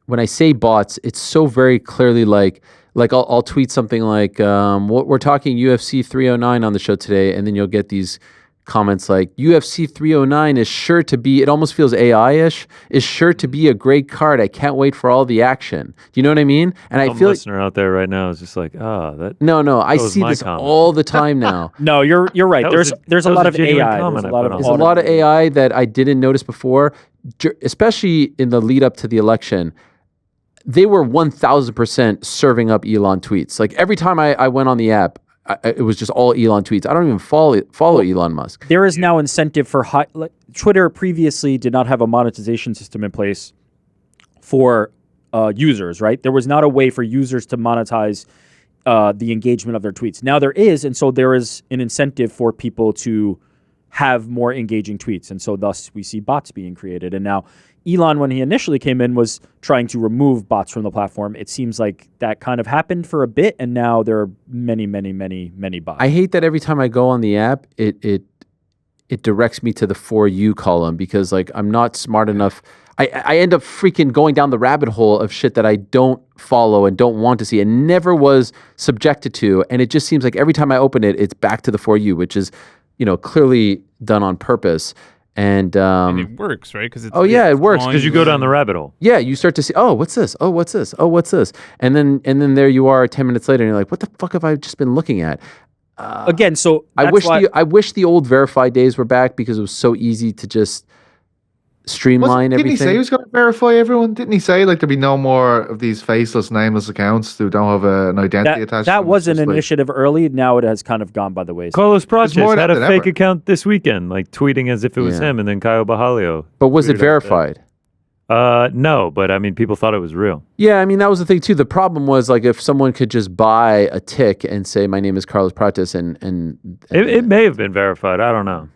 when I say bots, it's so very clearly like I'll tweet something like, we're talking UFC 309 on the show today, and then you'll get these comments like, UFC 309 is sure to be, it almost feels AI-ish, is sure to be a great card. I can't wait for all the action. Do you know what I mean? And I feel listener out there right now is just like, that. No, I see my this comment. all the time now. No, you're right. There's a lot of AI. There's a lot of AI that I didn't notice before, especially in the lead up to the election. They were 1,000% serving up Elon tweets. Like every time I went on the app, it was just all Elon tweets. I don't even follow Elon Musk. There is now incentive for Twitter previously did not have a monetization system in place for users, right? There was not a way for users to monetize the engagement of their tweets. Now there is, and so there is an incentive for people to have more engaging tweets, and so thus we see bots being created. And now Elon, when he initially came in, was trying to remove bots from the platform. It seems like that kind of happened for a bit, and now there are many, many, many, many bots. I hate that every time I go on the app, it directs me to the For You column because like I'm not smart enough. I end up freaking going down the rabbit hole of shit that I don't follow and don't want to see and never was subjected to. And it just seems like every time I open it, it's back to the For You, which is, clearly done on purpose. And it works, right? Because it works because you go down the rabbit hole. Yeah, you start to see, oh, what's this? Oh, what's this? Oh, what's this? And then there you are 10 minutes later, and you're like, what the fuck have I just been looking at? Again, so I wish the old verified days were back because it was so easy to just streamline everything. Didn't he say he was going to verify everyone? Didn't he say like there'd be no more of these faceless, nameless accounts who don't have an identity attached? That was an initiative early. Now it has kind of gone by the wayside. Carlos Prates had a fake ever. account this weekend, like tweeting as if it was him, and then Caio Bajalio. But was it verified? No, but I mean, people thought it was real. Yeah, I mean, that was the thing too. The problem was like if someone could just buy a tick and say, my name is Carlos Prates, and it may have been verified. I don't know.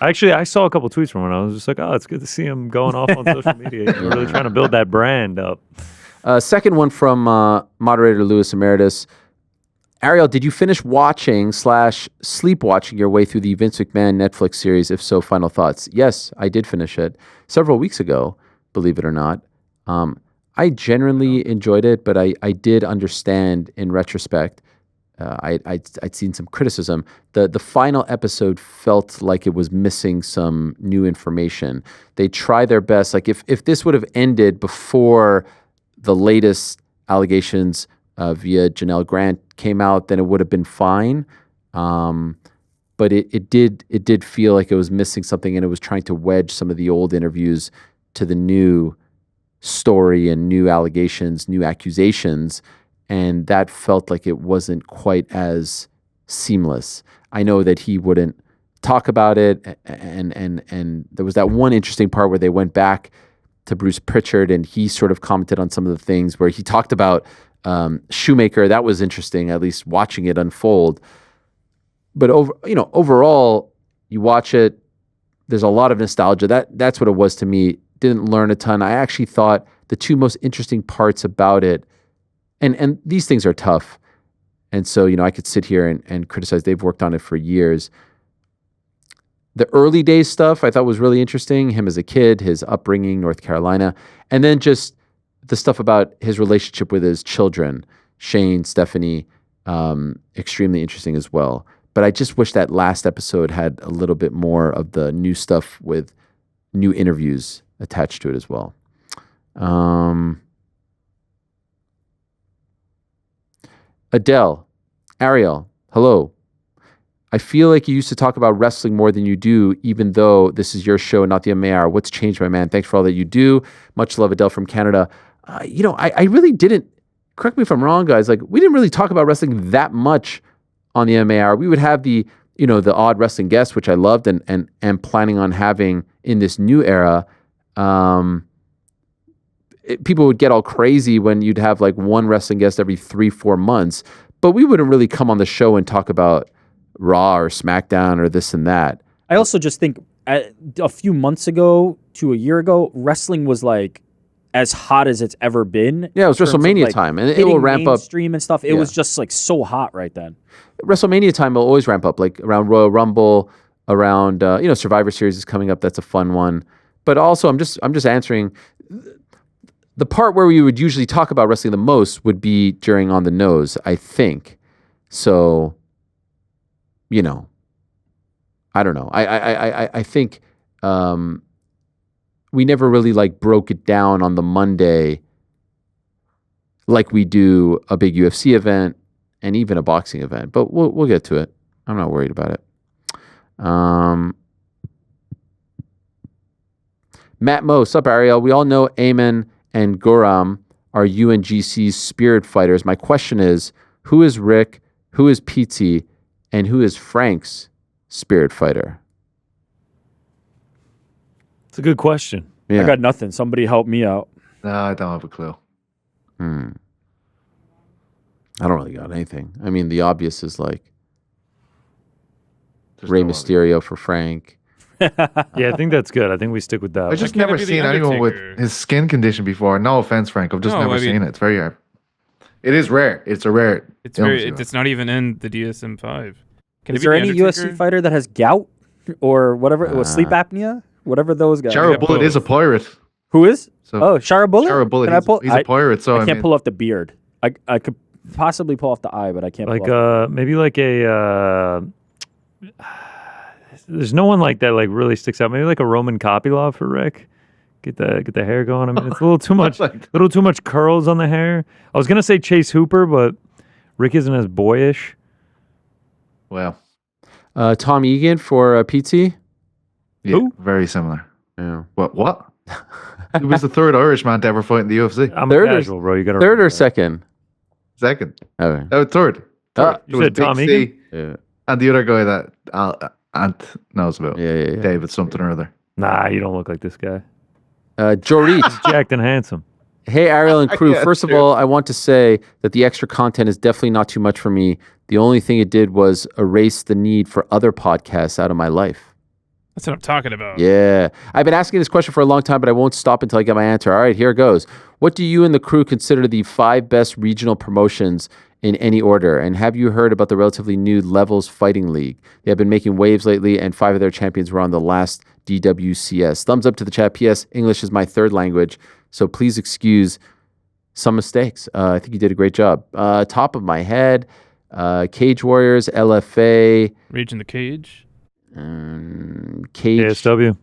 Actually, I saw a couple tweets from him. I was just like, oh, it's good to see him going off on social media. You're really trying to build that brand up. Second one from moderator Louis Emeritus. Ariel, did you finish watching / sleepwatching your way through the Vince McMahon Netflix series? If so, final thoughts. Yes, I did finish it several weeks ago, believe it or not. I genuinely enjoyed it, but I did understand in retrospect. I'd seen some criticism. The final episode felt like it was missing some new information. They try their best. Like if this would have ended before the latest allegations via Janelle Grant came out, then it would have been fine. But it did feel like it was missing something, and it was trying to wedge some of the old interviews to the new story and new allegations, new accusations, and that felt like it wasn't quite as seamless. I know that he wouldn't talk about it, and there was that one interesting part where they went back to Bruce Pritchard, and he sort of commented on some of the things where he talked about Shoemaker. That was interesting, at least watching it unfold. But overall, you watch it, there's a lot of nostalgia. That's what it was to me. Didn't learn a ton. I actually thought the two most interesting parts about it, and these things are tough. And so, I could sit here and criticize. They've worked on it for years. The early days stuff I thought was really interesting. Him as a kid, his upbringing, North Carolina, and then just the stuff about his relationship with his children, Shane, Stephanie, extremely interesting as well. But I just wish that last episode had a little bit more of the new stuff with new interviews attached to it as well. Adele, Ariel, hello. I feel like you used to talk about wrestling more than you do, even though this is your show and not the MAR. What's changed, my man? Thanks for all that you do. Much love, Adele from Canada. I really didn't, correct me if I'm wrong, guys, like we didn't really talk about wrestling that much on the MAR. We would have the odd wrestling guests, which I loved and am planning on having in this new era. People would get all crazy when you'd have like one wrestling guest every 3-4 months, but we wouldn't really come on the show and talk about Raw or SmackDown or this and that. I also just think a few months ago to a year ago, wrestling was like as hot as it's ever been. Yeah, it was WrestleMania time, and it will ramp up. Stream and stuff. It was just like so hot right then. WrestleMania time will always ramp up, like around Royal Rumble, around Survivor Series is coming up. That's a fun one. But also, I'm just answering. The part where we would usually talk about wrestling the most would be during On the Nose, I think. So, I don't know. I think we never really like broke it down on the Monday like we do a big UFC event and even a boxing event. But we'll get to it. I'm not worried about it. Matt Mo, sup Ariel? We all know Eamon and Guram are UNGC's spirit fighters. My question is, who is Rick, who is Pete, and who is Frank's spirit fighter? It's a good question. Yeah. I got nothing. Somebody help me out. No, I don't have a clue. I don't really got anything. I mean, the obvious is like Rey Mysterio for Frank. Yeah, I think that's good. I think we stick with that. I've just Why can't never it be the seen anyone with Undertaker? his skin condition before. No offense, Frank. I've just No, never I mean- seen it. It's very rare. It is rare. It's a rare. It's illness, very. It's not even in the DSM-5. Can Is it be there the any Undertaker? UFC fighter that has gout or whatever, or sleep apnea, whatever those guys? Shara Yeah, Bullet is a both. pirate. Who is? So Oh, Shara Bullet. Shara Bullet, Can I pull? he's a pirate. So I can't mean, pull off the beard. I could possibly pull off the eye, but I can't. Like pull off maybe like a there's no one like that like really sticks out. Maybe like a Roman Kopylov for Rick. Get the hair going. I mean, it's a little too much, little too much curls on the hair. I was gonna say Chase Hooper, but Rick isn't as boyish. well, Tom Egan for PT. yeah, Who? very similar. Yeah. What? He was the third Irish man to ever fight in the UFC. I'm Third or- casual, bro. You got Third or second? Second. Okay. Oh, third. Ah, It you was said Tom Big Egan? C Yeah. and the other guy that Ant knows about. Yeah. David something or other. Nah, you don't look like this guy. Jorit. Jacked and handsome. Hey, Ariel and crew. Yeah, First of true. all, I want to say that the extra content is definitely not too much for me. The only thing it did was erase the need for other podcasts out of my life. That's what I'm talking about. Yeah. I've been asking this question for a long time, but I won't stop until I get my answer. All right, here it goes. What do you and the crew consider the 5 best regional promotions in any order? And have you heard about the relatively new Levels Fighting League? They have been making waves lately, and 5 of their champions were on the last DWCS. Thumbs up to the chat. P.S. English is my third language, so please excuse some mistakes. I think you did a great job. Top of my head, Cage Warriors, LFA, Rage in the Cage. Cage, KSW.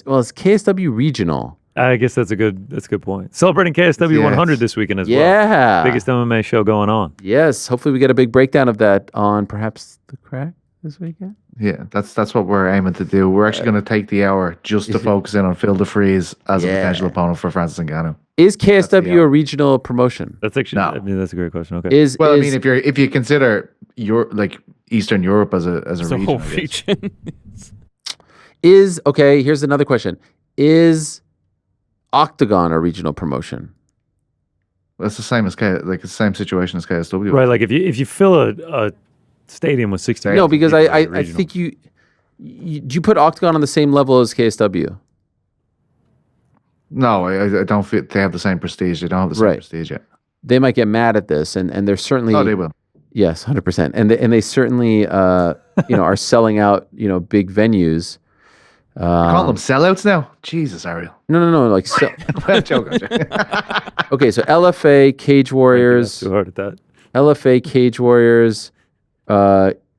Well, it's KSW Regional. I guess that's a good point. Celebrating KSW Yes. 100 this weekend as well. Yeah. Biggest MMA show going on. Yes. Hopefully we get a big breakdown of that on perhaps the Crack this weekend. Yeah, that's what we're aiming to do. We're actually going to take the hour just to focus in on Phil DeFries as a potential opponent for Francis Ngannou. Is KSW a regional promotion? That's actually, No. I mean, that's a great question. Okay. Well, I mean, if you consider Eastern Europe as a It's a region, whole I guess. region. Okay, here's another question. Is Octagon a regional promotion? It's the same as it's the same situation as KSW. Right, like if you fill a stadium with 60 No, because I regional. think do you put Octagon on the same level as KSW? No, I don't feel they have the same prestige. They don't have the same Right. prestige yet. They might get mad at this, and they're certainly Oh, they will. yes, 100%, and they certainly are selling out big venues. Call them sellouts now. Jesus, Ariel. No, like Well, joke. okay, so LFA, Cage Warriors, Too hard at that. LFA, Cage Warriors,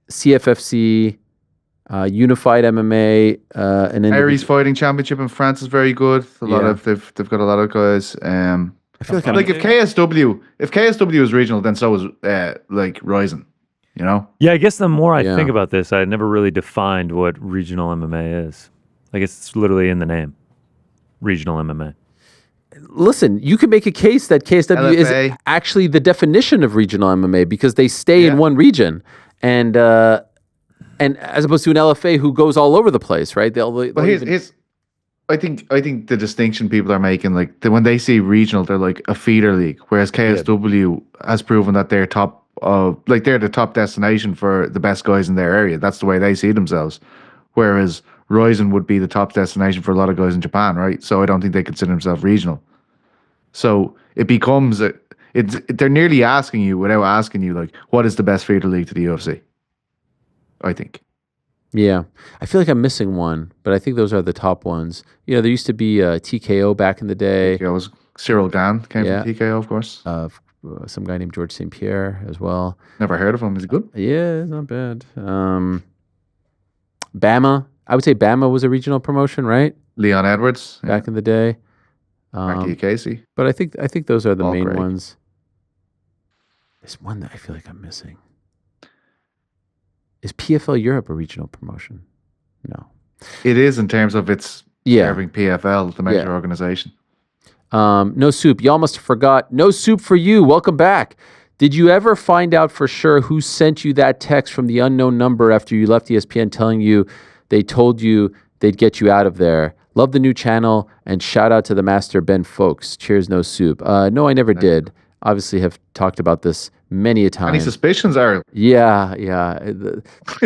CFFC, Unified MMA, and then Aries Fighting Championship in France is very good. They've got a lot of guys. I feel like I'm Like if KSW is regional, then so is Ryzen. You know. Yeah, I guess the more I Yeah. think about this, I never really defined what regional MMA is. I guess it's literally in the name. Regional MMA. Listen, you can make a case that KSW is LFA. actually the definition of regional MMA because they stay in one region, and as opposed to an LFA who goes all over the place, right? But I think the distinction people are making, when they see regional, they're like a feeder league, whereas KSW has proven that they're they're the top destination for the best guys in their area. That's the way they see themselves. Whereas Ryzen would be the top destination for a lot of guys in Japan, right? So I don't think they consider themselves regional. So it becomes they're nearly asking you without asking you, what is the best feeder league to the UFC? I think. Yeah, I feel like I'm missing one, but I think those are the top ones. There used to be TKO back in the day. TKO was Cyril Gane came from TKO, of course. Some guy named George St. Pierre as well. Never heard of him. Is he good? Yeah, not bad. Bama. I would say Bama was a regional promotion, right? Leon Edwards, Back in the day. Marquel Casey. But I think those are the Paul main Craig. ones. There's one that I feel like I'm missing. Is PFL Europe a regional promotion? No. It is in terms of its serving PFL, the major organization. No Soup. Y'all must have forgot. No Soup for you. Welcome back. Did you ever find out for sure who sent you that text from the unknown number after you left ESPN telling you they told you they'd get you out of there? Love the new channel and shout out to the master Ben Folks. Cheers, No Soup. No, I never did. Obviously have talked about this many a time. Any suspicions, Ariel? Yeah. The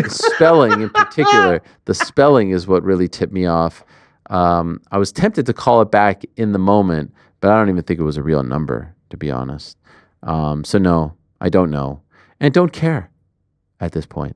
spelling in particular, the spelling is what really tipped me off. I was tempted to call it back in the moment, but I don't even think it was a real number, to be honest. So no, I don't know and don't care at this point.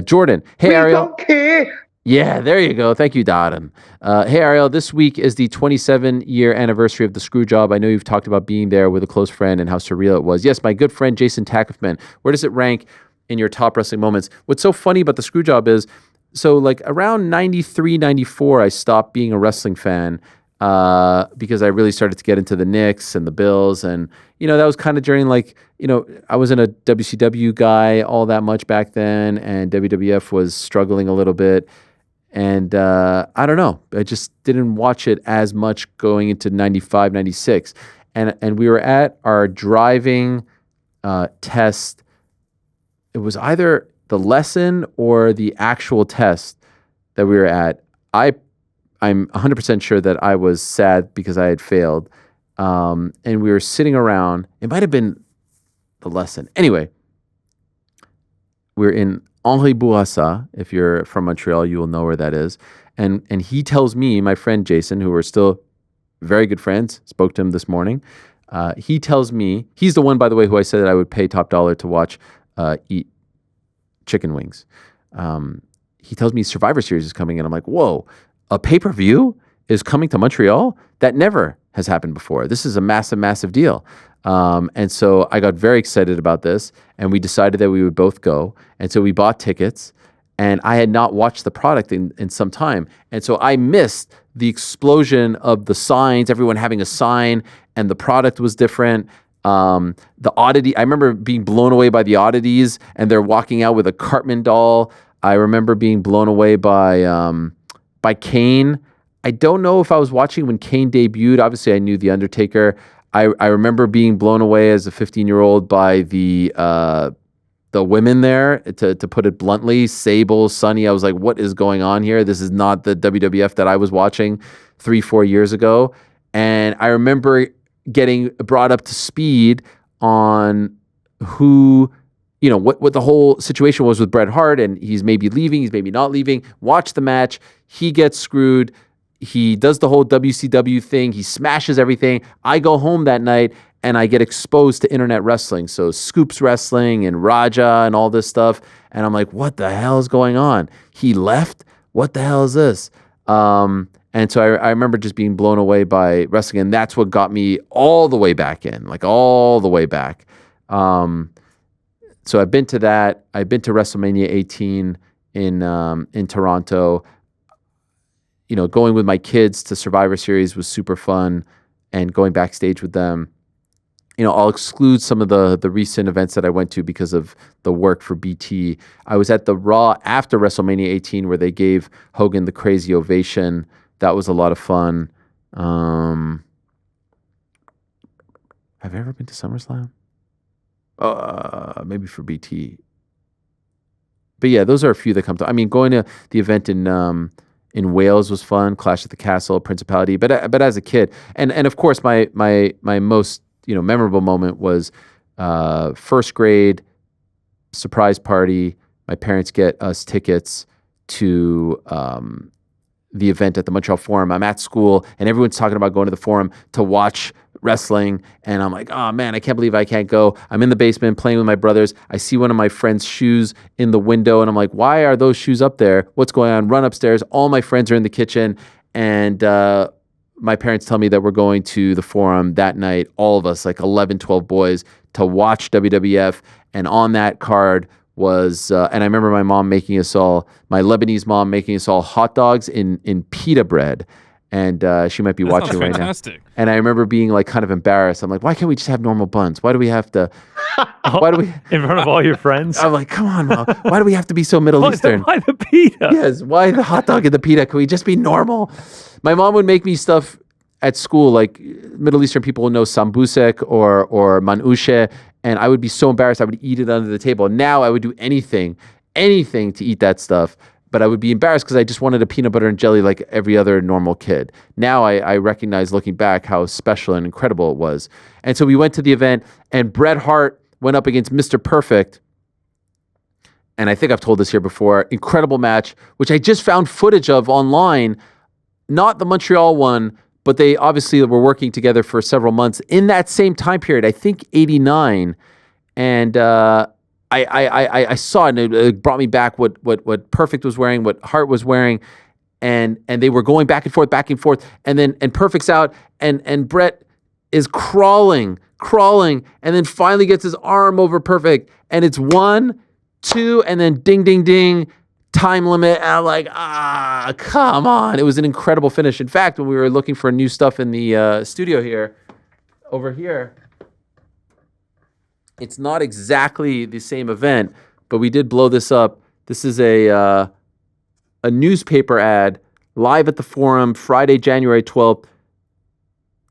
Jordan, hey, Ariel. Don't care. Yeah, there you go. Thank you, Darren. Hey, Ariel, this week is the 27-year anniversary of the Screwjob. I know you've talked about being there with a close friend and how surreal it was. Yes, my good friend, Jason Tackefman. Where does it rank in your top wrestling moments? What's so funny about the Screwjob is, so around 93, 94, I stopped being a wrestling fan because I really started to get into the Knicks and the Bills. And, that was kind of during I wasn't a WCW guy all that much back then. And WWF was struggling a little bit. And I don't know. I just didn't watch it as much going into 95, 96. And we were at our driving test. It was either the lesson or the actual test that we were at. I'm 100% sure that I was sad because I had failed. And we were sitting around. It might have been the lesson. Anyway, we're in Henri Bourassa. If you're from Montreal, you will know where that is. And he tells me, my friend Jason, who we're still very good friends, spoke to him this morning. He tells me, he's the one, by the way, who I said that I would pay top dollar to watch eat chicken wings. He tells me Survivor Series is coming, and I'm like, whoa, a pay-per-view? is coming to Montreal. That never has happened before. This is a massive, massive deal. And so I got very excited about this, and we decided that we would both go. And so we bought tickets, and I had not watched the product in some time. And so I missed the explosion of the signs, everyone having a sign, and the product was different. The oddity, I remember being blown away by the oddities, and they're walking out with a Cartman doll. I remember being blown away by Kane. I don't know if I was watching when Kane debuted. Obviously, I knew The Undertaker. I remember being blown away as a 15-year-old by the women there, to put it bluntly. Sable, Sunny. I was like, what is going on here? This is not the WWF that I was watching 3-4 years ago. And I remember getting brought up to speed on who, what the whole situation was with Bret Hart, and he's maybe leaving, he's maybe not leaving. Watch the match. He gets screwed. He does the whole WCW thing. He smashes everything. I go home that night and I get exposed to internet wrestling. So Scoops Wrestling and Raja and all this stuff. And I'm like, what the hell is going on? He left? What the hell is this? And so I remember just being blown away by wrestling. And that's what got me all the way back in, like all the way back. So I've been to that. I've been to WrestleMania 18 in Toronto. Going with my kids to Survivor Series was super fun, and going backstage with them. I'll exclude some of the recent events that I went to because of the work for BT. I was at the Raw after WrestleMania 18 where they gave Hogan the crazy ovation. That was a lot of fun. Have I ever been to SummerSlam? Maybe for BT. But yeah, those are a few that come to. I mean, going to the event in Wales was fun. Clash at the Castle, Principality. But as a kid, and of course, my most memorable moment was first grade surprise party. My parents get us tickets to the event at the Montreal Forum. I'm at school, and everyone's talking about going to the Forum to watch wrestling, and I'm like, oh man, I can't believe I can't go. I'm in the basement playing with my brothers. I see one of my friend's shoes in the window, and I'm like, why are those shoes up there? What's going on? Run upstairs. All my friends are in the kitchen, and my parents tell me that we're going to the Forum that night, all of us, like 11, 12 boys, to watch WWF, and on that card was, and I remember my Lebanese mom making us all hot dogs in pita bread. And she might be watching right fantastic. now. And I remember being like kind of embarrassed. I'm like, why can't we just have normal buns? Why do we have to? Why do we? In front of all your friends? I'm like, come on, Mom. Why do we have to be so Middle Eastern? Why the pita? Yes. Why the hot dog and the pita? Can we just be normal? My mom would make me stuff at school, like Middle Eastern people will know sambusek or manushe, and I would be so embarrassed I would eat it under the table. Now I would do anything to eat that stuff. But I would be embarrassed because I just wanted a peanut butter and jelly like every other normal kid. Now I recognize, looking back, how special and incredible it was. And so we went to the event, and Bret Hart went up against Mr. Perfect. And I think I've told this here before. Incredible match, which I just found footage of online. Not the Montreal one, but they obviously were working together for several months in that same time period. I think 89. And I saw it, and it brought me back what Perfect was wearing, what Hart was wearing, and they were going back and forth, and Perfect's out, and Bret is crawling, and then finally gets his arm over Perfect, and it's 1, 2, and then ding, ding, ding, time limit. And I'm like, come on! It was an incredible finish. In fact, when we were looking for new stuff in the studio over here. It's not exactly the same event, but we did blow this up. This is a newspaper ad live at the Forum, Friday, January 12th.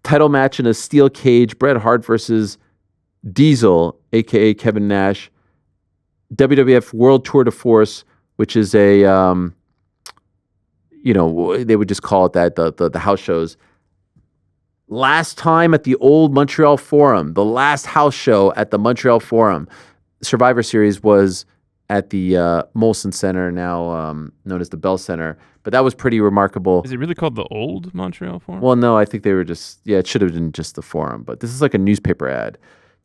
Title match in a steel cage, Bret Hart versus Diesel, a.k.a. Kevin Nash. WWF World Tour de Force, which is a, they would just call it that, the house shows. Last time at the old Montreal Forum, the last house show at the Montreal Forum, Survivor Series was at the Molson Center, now known as the Bell Center. But that was pretty remarkable. Is it really called the old Montreal Forum? Well, no, I think they were just, it should have been just the Forum. But this is like a newspaper ad.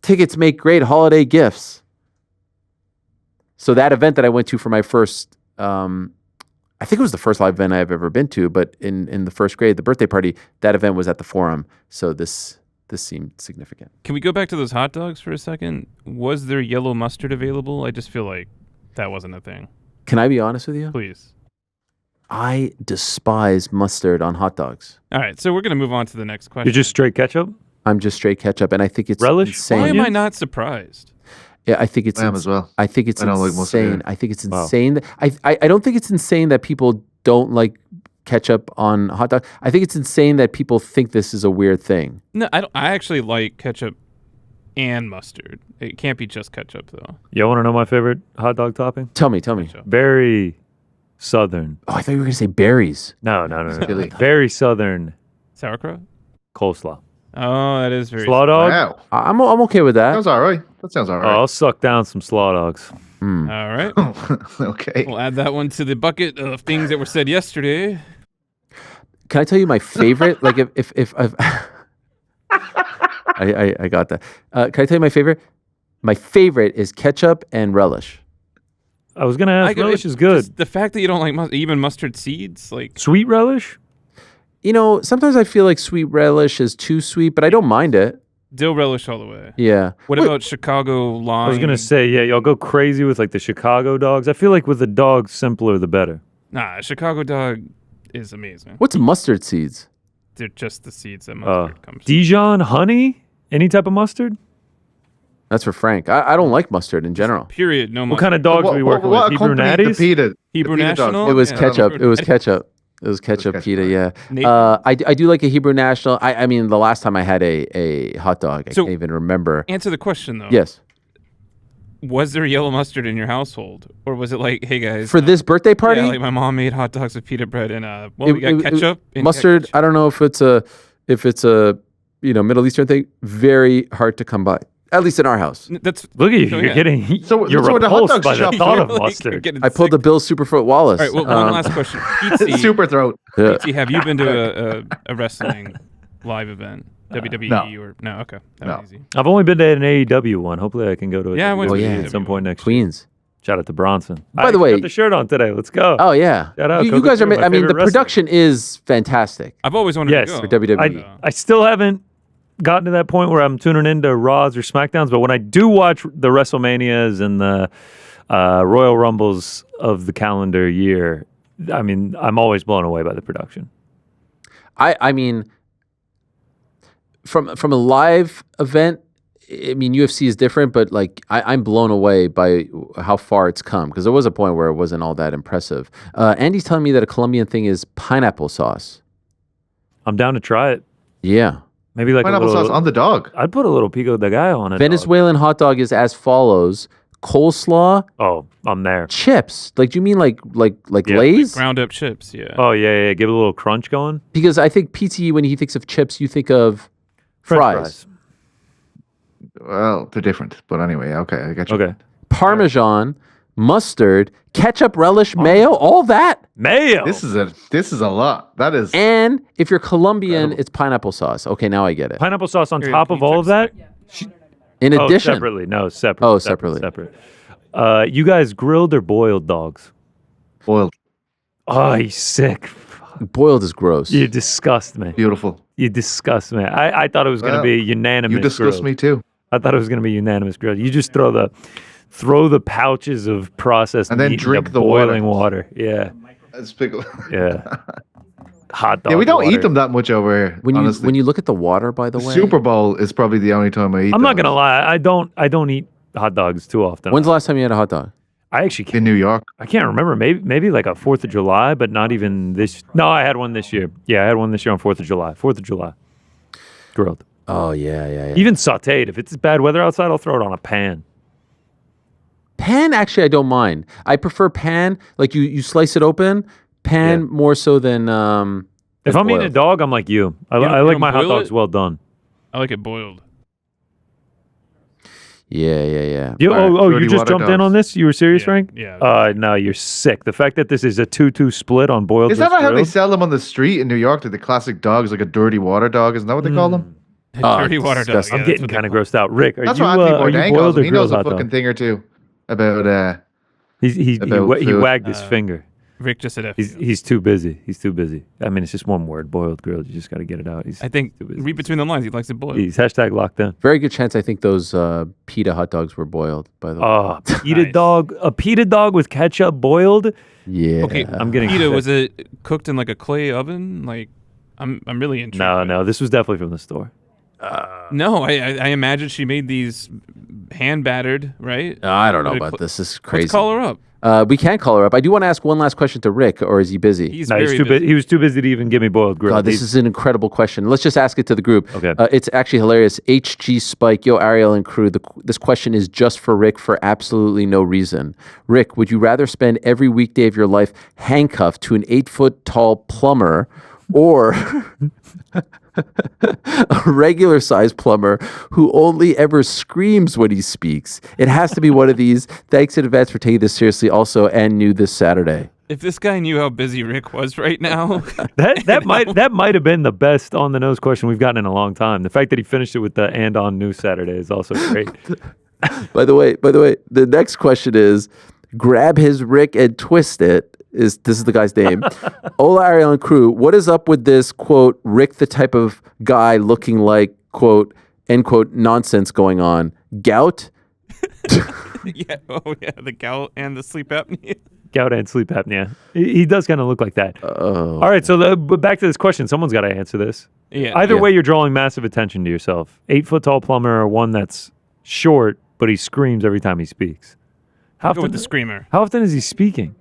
Tickets make great holiday gifts. So that event that I went to for my first I think it was the first live event I've ever been to, but in the first grade, the birthday party, that event was at the Forum. So this seemed significant. Can we go back to those hot dogs for a second? Was there yellow mustard available? I just feel like that wasn't a thing. Can I be honest with you? Please. I despise mustard on hot dogs. All right, so we're going to move on to the next question. You're just straight ketchup? I'm just straight ketchup, and I think it's Relish? insane. Why am I Onions? not surprised? Yeah, I think it's I am as well. I think it's I don't like insane. mustard either. I think it's Wow. insane. I don't think it's insane that people don't like ketchup on hot dog. I think it's insane that people think this is a weird thing. No, I don't. I actually like ketchup and mustard. It can't be just ketchup though. Y'all want to know my favorite hot dog topping? Tell me. Very southern. Oh, I thought you were going to say berries. No. Chili. Very southern Sauerkraut? coleslaw. Oh, that is very. Slaw dog? Wow. I'm okay with that. Sounds all right. That sounds all Oh, right. I'll suck down some slaw dogs. All right. Okay. We'll add that one to the bucket of things that were said yesterday. Can I tell you my favorite? Like if I've I got that. Can I tell you my favorite? My favorite is ketchup and relish. I was going to ask, relish is good. Just the fact that you don't like even mustard seeds, like Sweet relish? You know, sometimes I feel like sweet relish is too sweet, but I don't mind it. dill relish all the way. Yeah. What about Chicago lime? I was going to say, yeah, y'all go crazy with like the Chicago dogs. I feel like with the dogs, simpler the better. Nah, Chicago dog is amazing. What's mustard seeds? They're just the seeds that mustard comes from. Dijon, honey? Any type of mustard? That's for Frank. I don't like mustard in general. Period. No What mustard. kind of dogs are we working with? Hebrew accompanied natties? the pita? Hebrew the pita dogs? National? It was Yeah. ketchup. It was ketchup. It was ketchup ketchup, pita, yeah. Nathan? I do like a Hebrew National. I mean, the last time I had a hot dog, I So- can't even remember. Answer the question though. Yes. Was there yellow mustard in your household, or was it like, hey guys, For this birthday party, yeah, like my mom made hot dogs with pita bread and we got ketchup, and mustard. ketchup. I don't know if it's a Middle Eastern thing. Very hard to come by. At least in our house. That's Look at you. So, You're yeah. getting So you're the hot repulsed dog by the shop- thought of Like, mustard. getting I pulled the sick. Bill Superfoot Wallace. All right, well, one last question. Pete, Super throat. Yeah. Pete, have you been to a wrestling live event? WWE No. or no? Okay, that No. was easy. I've only been to an AEW one. Hopefully I can go to a Yeah, I went WWE to AEW at some point next year. Queens. Shout out to Bronson. By the I way- got the shirt on today. Let's go. Oh yeah. Shout out, You Coco guys are. Joe, my I mean, the favorite wrestler. production is fantastic. I've always wanted Yes, to go. for WWE. I still haven't gotten to that point where I'm tuning into Raws or SmackDowns, but when I do watch the WrestleManias and the Royal Rumbles of the calendar year, I mean, I'm always blown away by the production. I mean, from a live event, I mean, UFC is different, but like I'm blown away by how far it's come because there was a point where it wasn't all that impressive. Andy's telling me that a Colombian thing is pineapple sauce. I'm down to try it. Yeah. Maybe like Pineapple a little, sauce on the dog. I'd put a little pico de gallo on it. Venezuelan hot dog is as follows: coleslaw, Oh, I'm there. chips. Like, do you mean like Yeah, Lay's? Ground up chips, yeah. Oh yeah. Give it a little crunch going. Because I think PT, when he thinks of chips, you think of French fries. Well, they're different, but anyway, okay, I get you. Okay. Parmesan, mustard, ketchup, relish, mayo, all that. Mayo. This is a lot. That is And if you're Colombian, Incredible. it's pineapple sauce. Okay, now I get it. Pineapple sauce on Here, top can of you all check of that? In Oh, addition, separately. No, separate. Oh, separately. Separate. You guys grilled or boiled dogs? boiled. Oh, you sick. boiled is gross. You disgust me. Beautiful. You disgust me. I thought it was going to Well, be unanimous. You disgust grilled. me too. I thought it was going to be unanimous grilled. You just throw the pouches of processed And then meat drink into the boiling water. Yeah, That's big. yeah. Hot dog. Yeah, we don't water. eat them that much over here. When honestly. you look at the water, by the The way, Super Bowl is probably the only time I eat. I'm not those. gonna lie. I don't eat hot dogs too often. when's the last time you had a hot dog? I actually can't, in New York. I can't remember. Maybe like a 4th of July, but not even this. No, I had one this year. Yeah, I had one this year on 4th of July. 4th of July. Grilled. Oh yeah. Even sautéed. If it's bad weather outside, I'll throw it on a pan. Pan, actually, I don't mind. I prefer pan. Like you slice it open. Pan Yeah. more so than. If I'm eating a boiled. dog, I'm like you. I You like don't my hot boil dogs it? well done. I like it boiled. Yeah. You, Alright, you dirty just water jumped in dogs. on this? You were serious, Yeah, Frank? yeah. No, you're sick. The fact that this is a 2-2 split on boiled Is that versus not how they grilled? sell them on the street in New York? The classic dogs, like a dirty water dog. Isn't that what they call them? Dirty water dog. disgusting. Yeah, I'm that's getting what they kind of call it. grossed out. Rick, are That's you, what Anthony are you Bourdain calls boiled them. or He knows grilled a hot fucking dog? thing or two about. He about he food. wagged his finger. Rick just said F. He's too busy. He's too busy. I mean, it's just one word, boiled grilled. You just got to get it out. I think read between the lines. He likes it boiled. He's hashtag locked in. Very good chance I think those pita hot dogs were boiled, by the way. Oh, pita Nice. dog. A pita dog with ketchup boiled? Yeah. Okay, I'm getting pita. sick. Was it cooked in like a clay oven? Like, I'm really intrigued. No. This was definitely from the store. No, I imagine she made these hand battered, right? I don't know Like, about this. This is crazy. Let's call her up. We can call her up. I do want to ask one last question to Rick, or is he busy? He's No, very he's too busy. He was too busy to even give me boiled grilled. God, this is an incredible question. Let's just ask it to the group. Okay. It's actually hilarious. HG Spike, yo, Ariel and crew. This question is just for Rick for absolutely no reason. Rick, would you rather spend every weekday of your life handcuffed to an 8-foot tall plumber or a regular sized plumber who only ever screams when he speaks? It has to be one of these. Thanks in advance for taking this seriously. Also, and new this Saturday. If this guy knew how busy Rick was right now, that might have been the best on the nose question we've gotten in a long time. The fact that he finished it with the and on news Saturday is also great. By the way, the next question is grab his Rick and twist it. This is the guy's name. Hola, Ariel and crew. What is up with this, quote, Rick the type of guy looking like, quote, end quote, nonsense going on? Gout? yeah, the gout and the sleep apnea. Gout and sleep apnea. He does kind of look like that. Oh. All right, so but back to this question. Someone's got to answer this. Yeah. Either Yeah. way, you're drawing massive attention to yourself. 8-foot tall plumber or one that's short, but he screams every time he speaks. How Go with often, the screamer. how often is he speaking?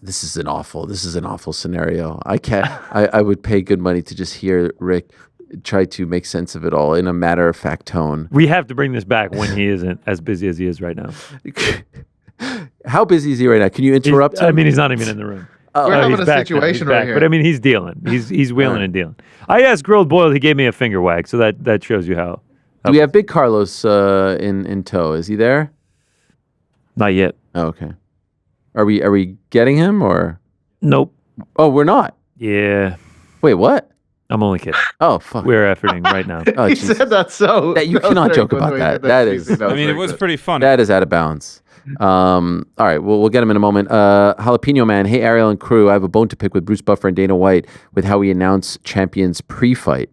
This is an awful scenario. I would pay good money to just hear Rick try to make sense of it all in a matter-of-fact tone. We have to bring this back when he isn't as busy as he is right now. How busy is he right now? Can you interrupt I him? mean, he's not even in the room. We're Oh, having he's a back now. situation He's right back. here. But I mean, he's dealing. He's wheeling and dealing. I asked grilled boiled. He gave me a finger wag, so that shows you how. Do we have Big Carlos in tow? Is he there? Not yet. Oh, okay. Are we getting him or? Nope. Oh, we're not. Yeah. Wait, what? I'm only kidding. Oh, fuck. We're efforting right now. Oh, he Jesus. said that so. That you that was cannot very joke good about way that. to- That is- that I mean, it very was good. pretty funny. That is out of bounds. All right, we'll get him in a moment. Jalapeno Man, hey Ariel and crew, I have a bone to pick with Bruce Buffer and Dana White with how we announce champions pre-fight.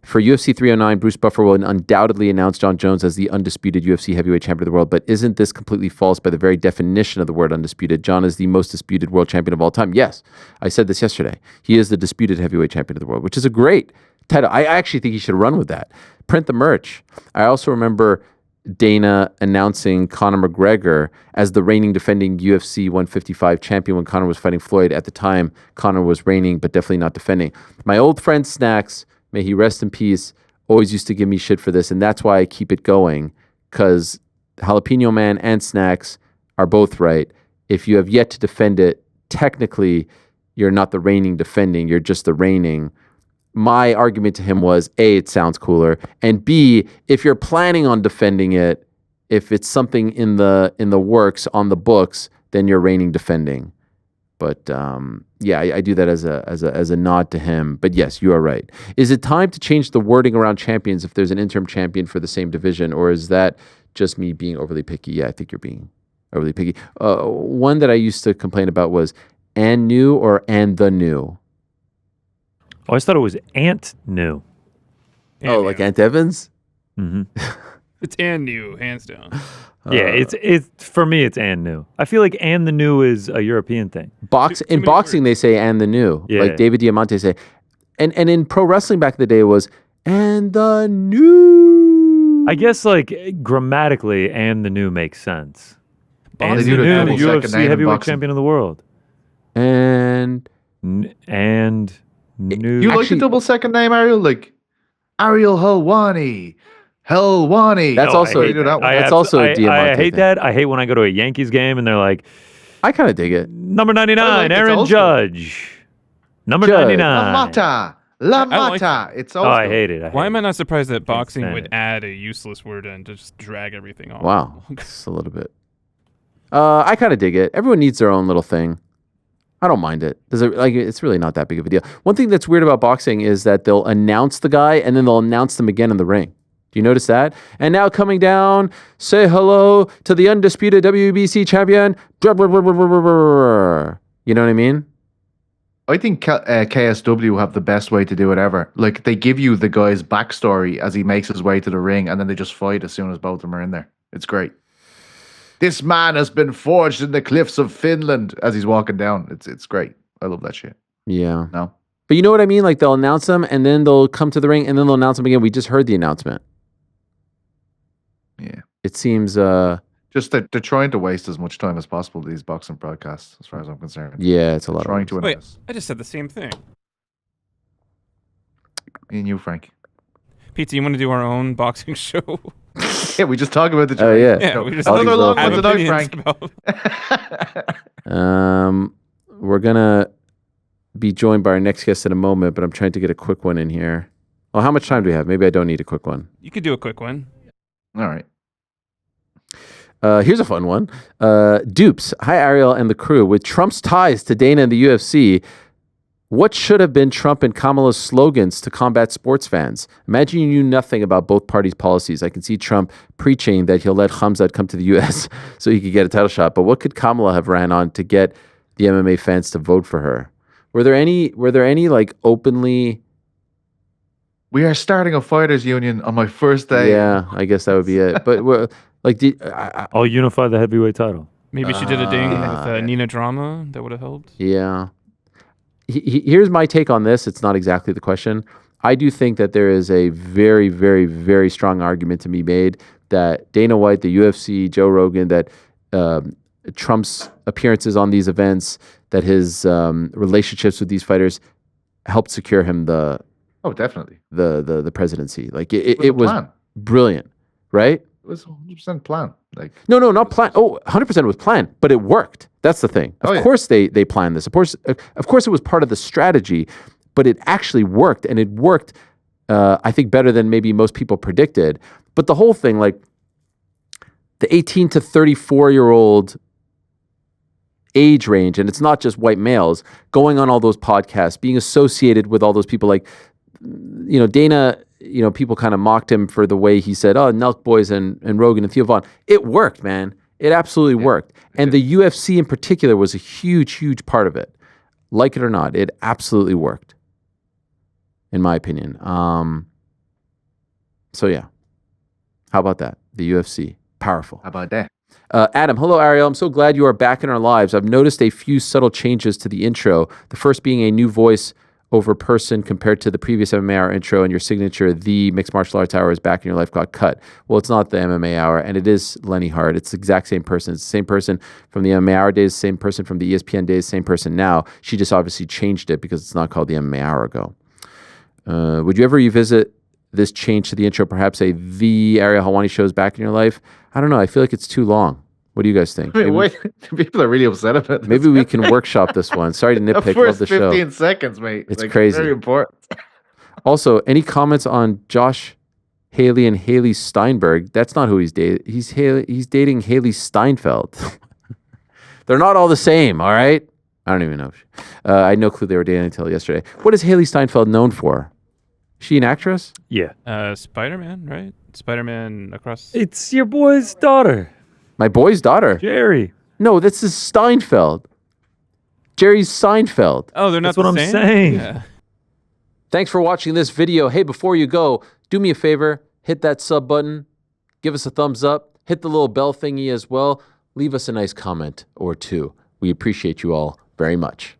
For UFC 309, Bruce Buffer will undoubtedly announce Jon Jones as the undisputed UFC heavyweight champion of the world, but isn't this completely false by the very definition of the word undisputed? Jon is the most disputed world champion of all time. Yes, I said this yesterday. He is the disputed heavyweight champion of the world, which is a great title. I actually think he should run with that. Print the merch. I also remember Dana announcing Conor McGregor as the reigning defending UFC 155 champion when Conor was fighting Floyd. At the time, Conor was reigning, but definitely not defending. My old friend Snacks, may he rest in peace, always used to give me shit for this, and that's why I keep it going, because Jalapeno Man and Snacks are both right. If you have yet to defend it, technically, you're not the reigning defending, you're just the reigning. My argument to him was, A, it sounds cooler, and B, if you're planning on defending it, if it's something in the works, on the books, then you're reigning defending. But yeah, I do that as a nod to him. But yes, you are right. Is it time to change the wording around champions if there's an interim champion for the same division, or is that just me being overly picky? Yeah, I think you're being overly picky. One that I used to complain about was and new or and the new. Oh, I just thought it was Ant New. Oh, like Ant Evans? Mm-hmm. It's and new, hands down. Yeah, it's for me. It's and new. I feel like and the new is a European thing. In many boxing, they say and the new. Yeah. Like David Diamante say. And in pro wrestling back in the day, it was and the new. I guess like grammatically, and the new makes sense. And They the do the new double second UFC name in heavyweight boxing. champion of the world. And And new. You like Actually- the double second name, Ariel? Like Ariel Helwani. Helwani. That's No, also- I hate that. that's also a I Diamante hate thing. that. I hate when I go to a Yankees game and they're like, I kind of dig it. number 99, I like it's Aaron old school. Judge. Number Judge. 99. La Mata. La I like Mata. It's Oh, old I school. hate it. Why am I not surprised that boxing stand would it. add a useless word in to just drag everything off? Wow, it's a little bit. I kind of dig it. Everyone needs their own little thing. I don't mind it. It's really not that big of a deal. One thing that's weird about boxing is that they'll announce the guy and then they'll announce them again in the ring. Do you notice that? And now coming down, say hello to the undisputed WBC champion. You know what I mean? I think KSW have the best way to do it ever. Like, they give you the guy's backstory as he makes his way to the ring, and then they just fight as soon as both of them are in there. It's great. This man has been forged in the cliffs of Finland as he's walking down. It's great. I love that shit. Yeah. No? But you know what I mean? Like, they'll announce them, and then they'll come to the ring, and then they'll announce them again. We just heard the announcement. Yeah. It seems... Just that they're trying to waste as much time as possible, these boxing broadcasts, as far as I'm concerned. Yeah, it's a lot Trying of to Wait, invest. I just said the same thing. Me and you, Frank. Pizza, you want to do our own boxing show? Yeah, we just talk about the Oh, yeah. Yeah, we just Another long have one tonight, opinions Frank. about- We're going to be joined by our next guest in a moment, but I'm trying to get a quick one in here. Oh, how much time do we have? Maybe I don't need a quick one. You could do a quick one. All right. Here's a fun one. Dupes, hi Ariel and the crew. With Trump's ties to Dana and the UFC, what should have been Trump and Kamala's slogans to combat sports fans? Imagine you knew nothing about both parties' policies. I can see Trump preaching that he'll let Khamzat come to the U.S. so he could get a title shot. But what could Kamala have ran on to get the MMA fans to vote for her? Were there any like openly? We are starting a fighters union on my first day. Yeah, I guess that would be it. But like, I'll unify the heavyweight title. Maybe she did a ding with yeah. Nina Drama. That would have helped. yeah. Here's my take on this. It's not exactly the question. I do think that there is a very, very, very strong argument to be made that Dana White, the UFC, Joe Rogan, that Trump's appearances on these events, that his relationships with these fighters helped secure him the definitely. the presidency. Like it a was plan. brilliant, right? It was 100% plan. Like, No, not planned. Oh, 100% was planned, but it worked. That's the thing. Of Oh, yeah. course they planned this. Of course it was part of the strategy, but it actually worked, and it worked, I think, better than maybe most people predicted. But the whole thing, like the 18 to 34-year-old age range, and it's not just white males, going on all those podcasts, being associated with all those people, like, you know, Dana, you know, people kind of mocked him for the way he said, oh, Nelk Boys and Rogan and Theo Vaughn. It worked, man. It absolutely worked. And the UFC in particular was a huge, huge part of it. Like it or not, it absolutely worked, in my opinion. So, yeah. How about that? The UFC. Powerful. how about that? Adam, hello, Ariel. I'm so glad you are back in our lives. I've noticed a few subtle changes to the intro. The first being a new voice over person compared to the previous MMA Hour intro, and your signature, the Mixed Martial Arts Hour is back in your life, got cut. Well, it's not the MMA Hour, and it is Lenny Hart. It's the exact same person. It's the same person from the MMA Hour days, same person from the ESPN days, same person now. She just obviously changed it because it's not called the MMA Hour ago. Would you ever revisit this change to the intro? Perhaps the Ariel Helwani Show is back in your life? I don't know. I feel like it's too long. What do you guys think? Wait, people are really upset about this. Maybe we can workshop this one. Sorry to The nitpick. Love first the show. 15 seconds, mate. It's Like, crazy. Very important. Also, any comments on Josh Haley and Haley Steinberg? That's not who he's dating. He's dating Haley Steinfeld. They're not all the same, all right? I don't even know. I had no clue they were dating until yesterday. What is Haley Steinfeld known for? Is she an actress? Yeah. Spider-Man, right? Spider-Man across. It's your boy's daughter, My boy's daughter. Jerry. No, this is Steinfeld. Jerry's Seinfeld. Oh, they're not That's what the I'm same? saying. Yeah. Thanks for watching this video. Hey, before you go, do me a favor, hit that sub button, give us a thumbs up, hit the little bell thingy as well. Leave us a nice comment or two. We appreciate you all very much.